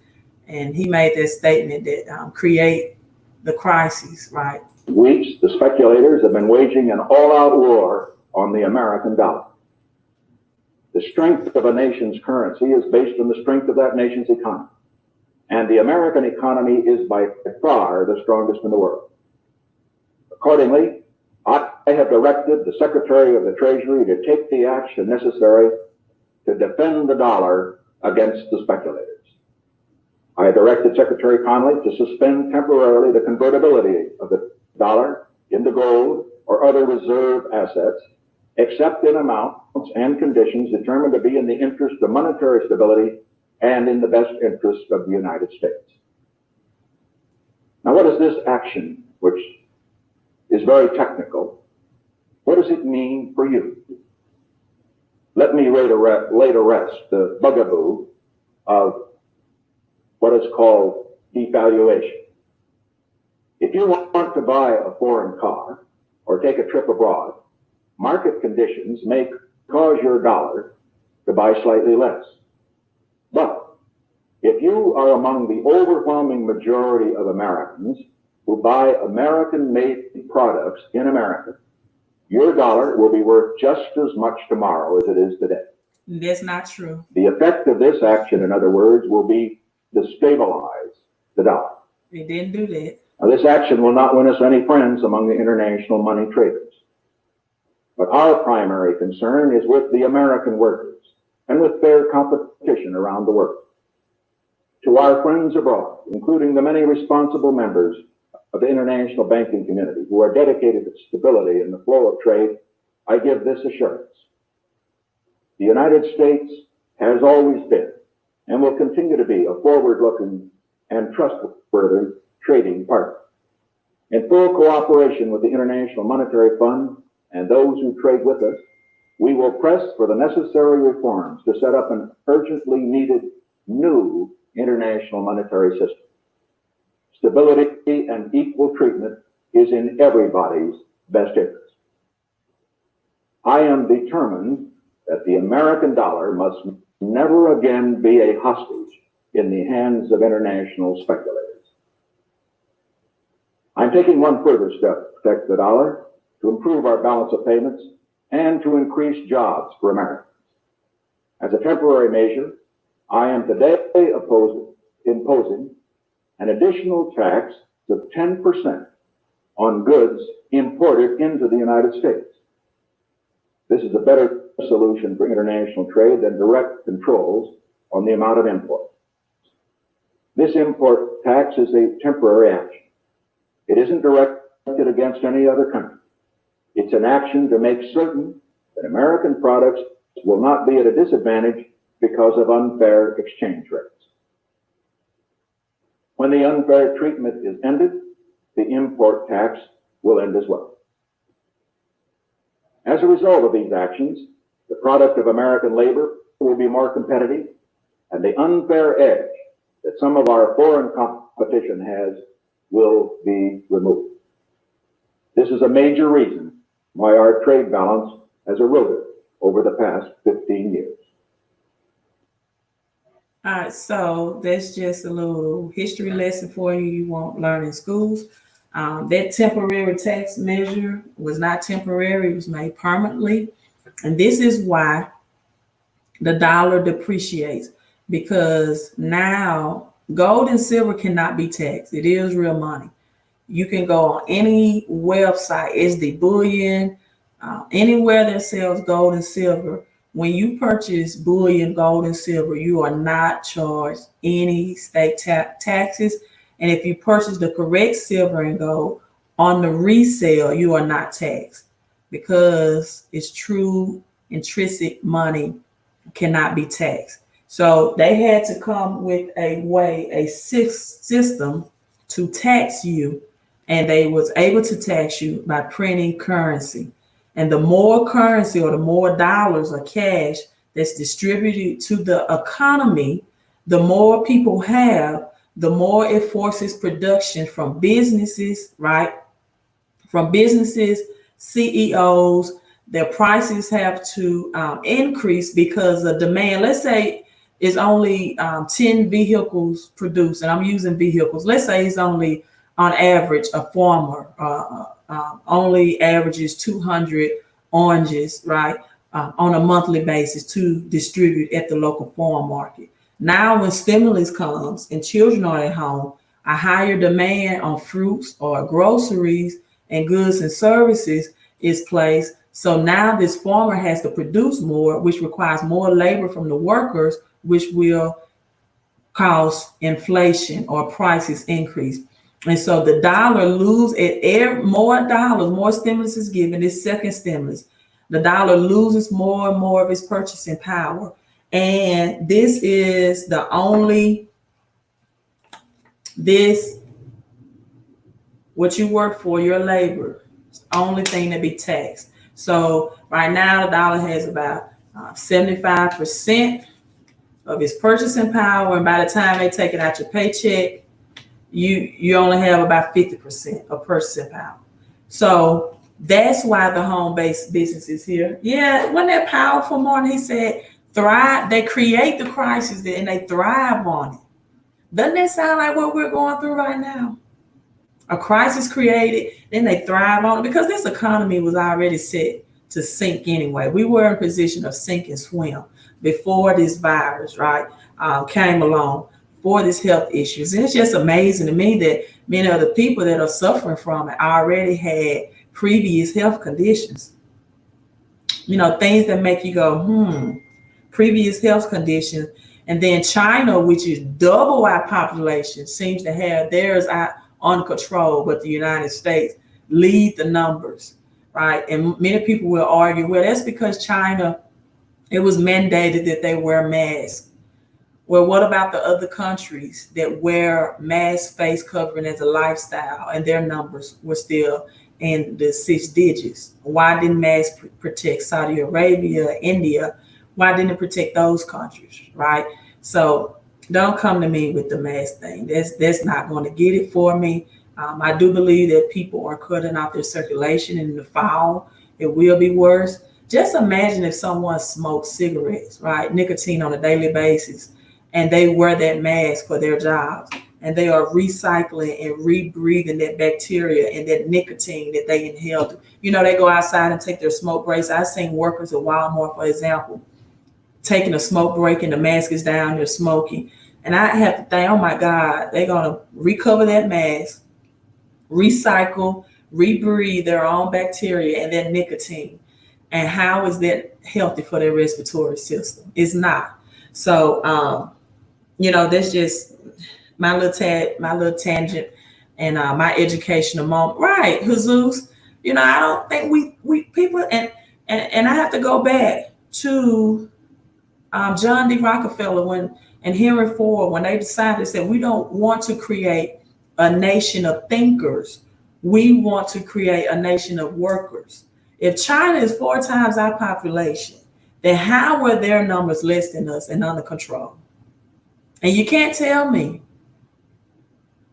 And he made that statement that create the crises, right? Weeks, the speculators have been waging an all-out war on the American dollar. The strength of a nation's currency is based on the strength of that nation's economy. And the American economy is by far the strongest in the world. Accordingly, I have directed the Secretary of the Treasury to take the action necessary to defend the dollar against the speculators. I directed Secretary Connally to suspend temporarily the convertibility of the dollar into gold or other reserve assets, except in amounts and conditions determined to be in the interest of monetary stability and in the best interest of the United States. Now, what is this action, which is very technical, what does it mean for you? Let me lay to rest the bugaboo of what is called devaluation. If you want to buy a foreign car or take a trip abroad, market conditions may cause your dollar to buy slightly less. But if you are among the overwhelming majority of Americans who buy American-made products in America, your dollar will be worth just as much tomorrow as it is today. That's not true. The effect of this action, in other words, will be to stabilize the dollar. They didn't do that. Now, this action will not win us any friends among the international money traders. But our primary concern is with the American workers and with fair competition around the world. To our friends abroad, including the many responsible members of the international banking community who are dedicated to stability in the flow of trade, I give this assurance. The United States has always been and will continue to be a forward-looking and trustworthy trading partner. In full cooperation with the International Monetary Fund and those who trade with us, we will press for the necessary reforms to set up an urgently needed new international monetary system. Stability and equal treatment is in everybody's best interest. I am determined that the American dollar must never again be a hostage in the hands of international speculators. I'm taking one further step to protect the dollar, to improve our balance of payments, and to increase jobs for Americans. As a temporary measure, I am today imposing an additional tax of 10% on goods imported into the United States. This is a better solution for international trade than direct controls on the amount of import. This import tax is a temporary action. It isn't directed against any other country. It's an action to make certain that American products will not be at a disadvantage because of unfair exchange rates. When the unfair treatment is ended, the import tax will end as well. As a result of these actions, the product of American labor will be more competitive, and the unfair edge that some of our foreign competition has will be removed. This is a major reason why our trade balance has eroded over the past 15 years. All right, so that's just a little history lesson for you you won't learn in schools. That temporary tax measure was not temporary, it was made permanently. And this is why the dollar depreciates, because now gold and silver cannot be taxed. It is real money. You can go on any website, SD Bullion, anywhere that sells gold and silver. When you purchase bullion, gold, and silver, you are not charged any state taxes. And if you purchase the correct silver and gold on the resale, you are not taxed because it's true intrinsic money cannot be taxed. So they had to come with a way, a system to tax you, and they was able to tax you by printing currency. And the more currency or the more dollars or cash that's distributed to the economy, the more people have, the more it forces production from businesses, right? From businesses, CEOs, their prices have to increase because the demand. Let's say it's only 10 vehicles produced, and I'm using vehicles. Let's say it's only on average a farmer only averages 200 oranges, right, on a monthly basis to distribute at the local farm market. Now, when stimulus comes and children are at home, a higher demand on fruits or groceries and goods and services is placed. So now this farmer has to produce more, which requires more labor from the workers, which will cause inflation or prices increase. And so the dollar loses more dollars, more stimulus is given, this second stimulus. The dollar loses more and more of its purchasing power. And this is the only, what you work for, your labor, it's the only thing to be taxed. So right now the dollar has about 75% of its purchasing power. And by the time they take it out your paycheck, you only have about 50% of purchasing power. So that's why the home-based business is here. Yeah, wasn't that powerful, Martin? He said, thrive. They create the crisis and they thrive on it. Doesn't that sound like what we're going through right now? A crisis created, then they thrive on it because this economy was already set to sink anyway. We were in a position of sink and swim before this virus, right, came along. For this health issues. And it's just amazing to me that many of the people that are suffering from it already had previous health conditions. You know, things that make you go, previous health conditions. And then China, which is double our population, seems to have theirs under control, but the United States lead the numbers, right? And many people will argue, well, that's because China, it was mandated that they wear masks. Well, what about the other countries that wear mask face covering as a lifestyle and their numbers were still in the 6 digits? Why didn't masks protect Saudi Arabia, India? Why didn't it protect those countries, right? So don't come to me with the mask thing. That's not going to get it for me. I do believe that people are cutting off their circulation in the fall. It will be worse. Just imagine if someone smokes cigarettes, right? Nicotine on a daily basis. And they wear that mask for their jobs, and they are recycling and rebreathing that bacteria and that nicotine that they inhaled. You know, they go outside and take their smoke breaks. I've seen workers at Walmart, for example, taking a smoke break and the mask is down, they're smoking. And I have to think, oh my God, they're going to recover that mask, recycle, rebreathe their own bacteria and that nicotine. And how is that healthy for their respiratory system? It's not. So, you know, that's just my little tangent and my educational moment. Right, Jesus. You know, I don't think we people and I have to go back to John D. Rockefeller and Henry Ford when they decided that we don't want to create a nation of thinkers. We want to create a nation of workers. If China is 4 times our population, then how were their numbers less than us and under control? And you can't tell me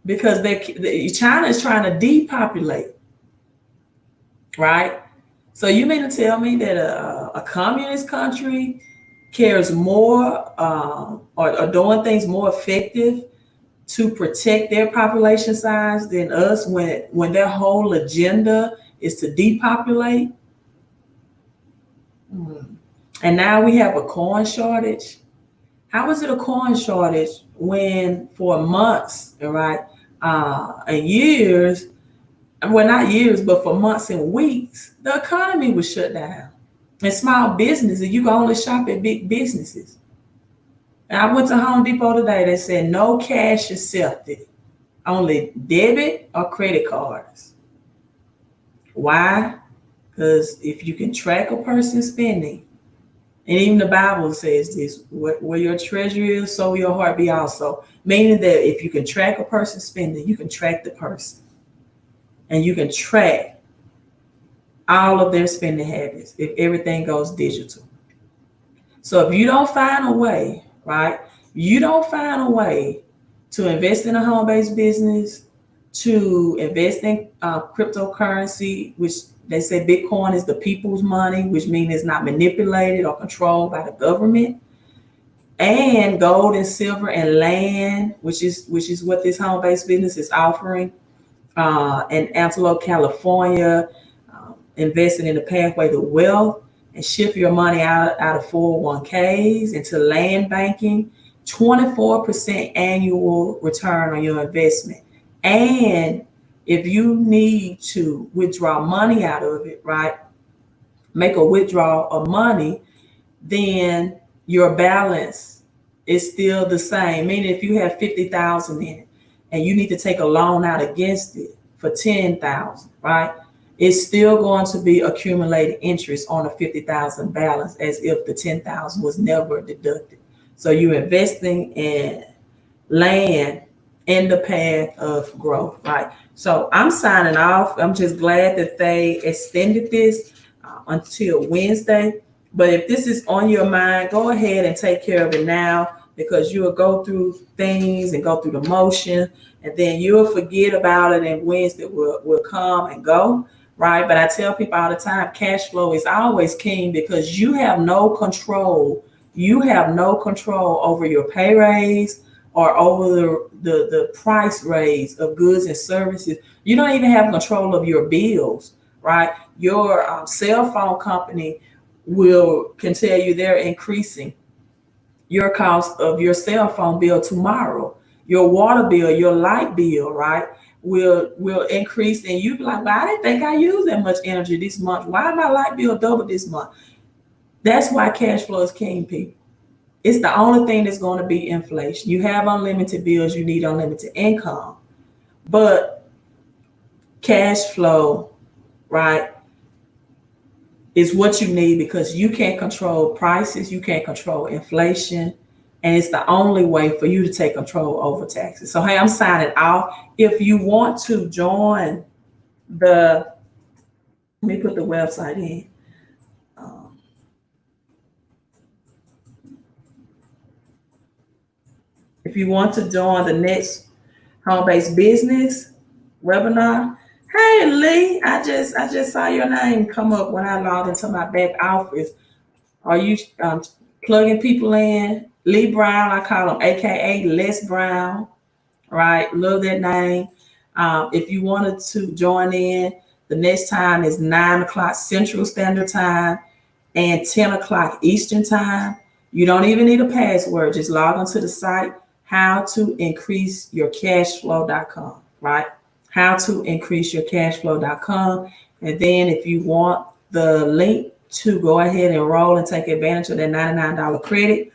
because China is trying to depopulate, right? So you mean to tell me that a communist country cares more or doing things more effective to protect their population size than us when their whole agenda is to depopulate? And now we have a corn shortage. How is it a corn shortage when for months, right, and years, well, not years, but for months and weeks, the economy was shut down. And small businesses, you can only shop at big businesses. And I went to Home Depot today. They said no cash accepted, only debit or credit cards. Why? Because if you can track a person's spending, and even the Bible says this, where your treasure is, so will your heart be also. Meaning that if you can track a person's spending, you can track the person. And you can track all of their spending habits if everything goes digital. So if you don't find a way, right? You don't find a way to invest in a home-based business, to invest in cryptocurrency, which they say Bitcoin is the people's money, which means it's not manipulated or controlled by the government, and gold and silver and land, which is what this home-based business is offering. In Antelope, California, investing in the pathway to wealth, and shift your money out of 401ks into land banking, 24% annual return on your investment. And if you need to withdraw money out of it, right, make a withdrawal of money, then your balance is still the same. Meaning if you have 50,000 in it and you need to take a loan out against it for 10,000, right? It's still going to be accumulated interest on a 50,000 balance as if the 10,000 was never deducted. So you're investing in land in the path of growth, right? So I'm signing off. I'm just glad that they extended this until Wednesday. But if this is on your mind, go ahead and take care of it now, because you will go through things and go through the motion, and then you'll forget about it, and Wednesday will come and go, right? But I tell people all the time, cash flow is always king, because you have no control. You have no control over your pay raise or over the price raise of goods and services. You don't even have control of your bills, right? Your cell phone company can tell you they're increasing your cost of your cell phone bill tomorrow. Your water bill, your light bill, right, will increase, and you be like, well, I didn't think I used that much energy this month. Why my light bill doubled this month? That's why cash flow is king, people. It's the only thing that's going to beat inflation. You have unlimited bills, you need unlimited income. But cash flow, right, is what you need, because you can't control prices, you can't control inflation, and it's the only way for you to take control over taxes. So, hey, I'm signing off. If you want to join let me put the website in. If you want to join the next home-based business webinar, hey Lee, I just saw your name come up when I logged into my back office. Are you plugging people in? Lee Brown, I call him, AKA Les Brown, right? Love that name. If you wanted to join in, the next time is 9 o'clock Central Standard Time and 10 o'clock Eastern Time. You don't even need a password. Just log onto the site, howtoincreaseyourcashflow.com, right? Howtoincreaseyourcashflow.com. And then if you want the link to go ahead and enroll and take advantage of that $99 credit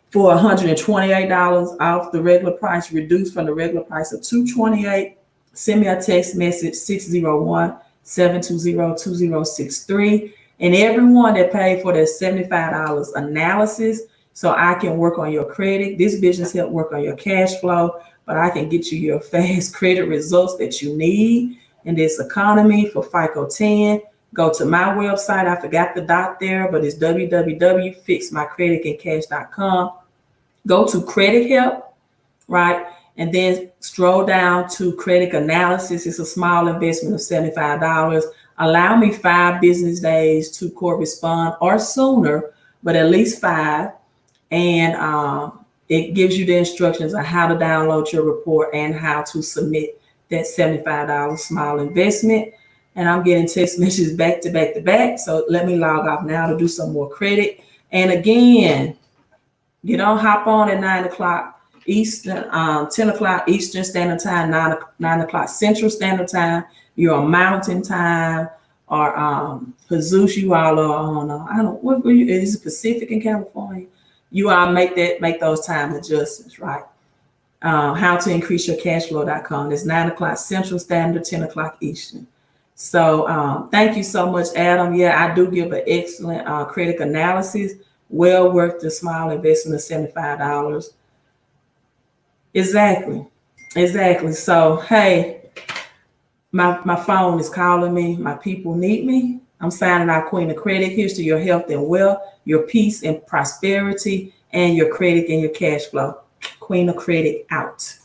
for $128 off the regular price, reduced from the regular price of $228, send me a text message, 601-720-2063. And everyone that paid for their $75 analysis, so I can work on your credit. This business help work on your cash flow, but I can get you your fast credit results that you need in this economy for FICO 10. Go to my website. I forgot the dot there, but it's www.fixmycreditandcash.com. Go to credit help, right? And then scroll down to credit analysis. It's a small investment of $75. Allow me 5 business days to correspond, or sooner, but at least 5. And it gives you the instructions on how to download your report and how to submit that $75 small investment. And I'm getting text messages back to back to back. So let me log off now to do some more credit. And again, you don't hop on at 9 o'clock Eastern, 10 o'clock Eastern Standard Time, 9 o'clock Central Standard Time. You're on Mountain Time, or Jesus, you all are on, I don't, what were you, is it Pacific in California? You all make those time adjustments, right? How to increase your cashflow.com. It's 9 o'clock Central Standard, 10 o'clock Eastern. So thank you so much, Adam. Yeah, I do give an excellent credit analysis. Well worth the small investment of $75. Exactly. So, hey, my phone is calling me. My people need me. I'm signing out, Queen of Credit. Here's to your health and wealth, your peace and prosperity, and your credit and your cash flow. Queen of Credit out.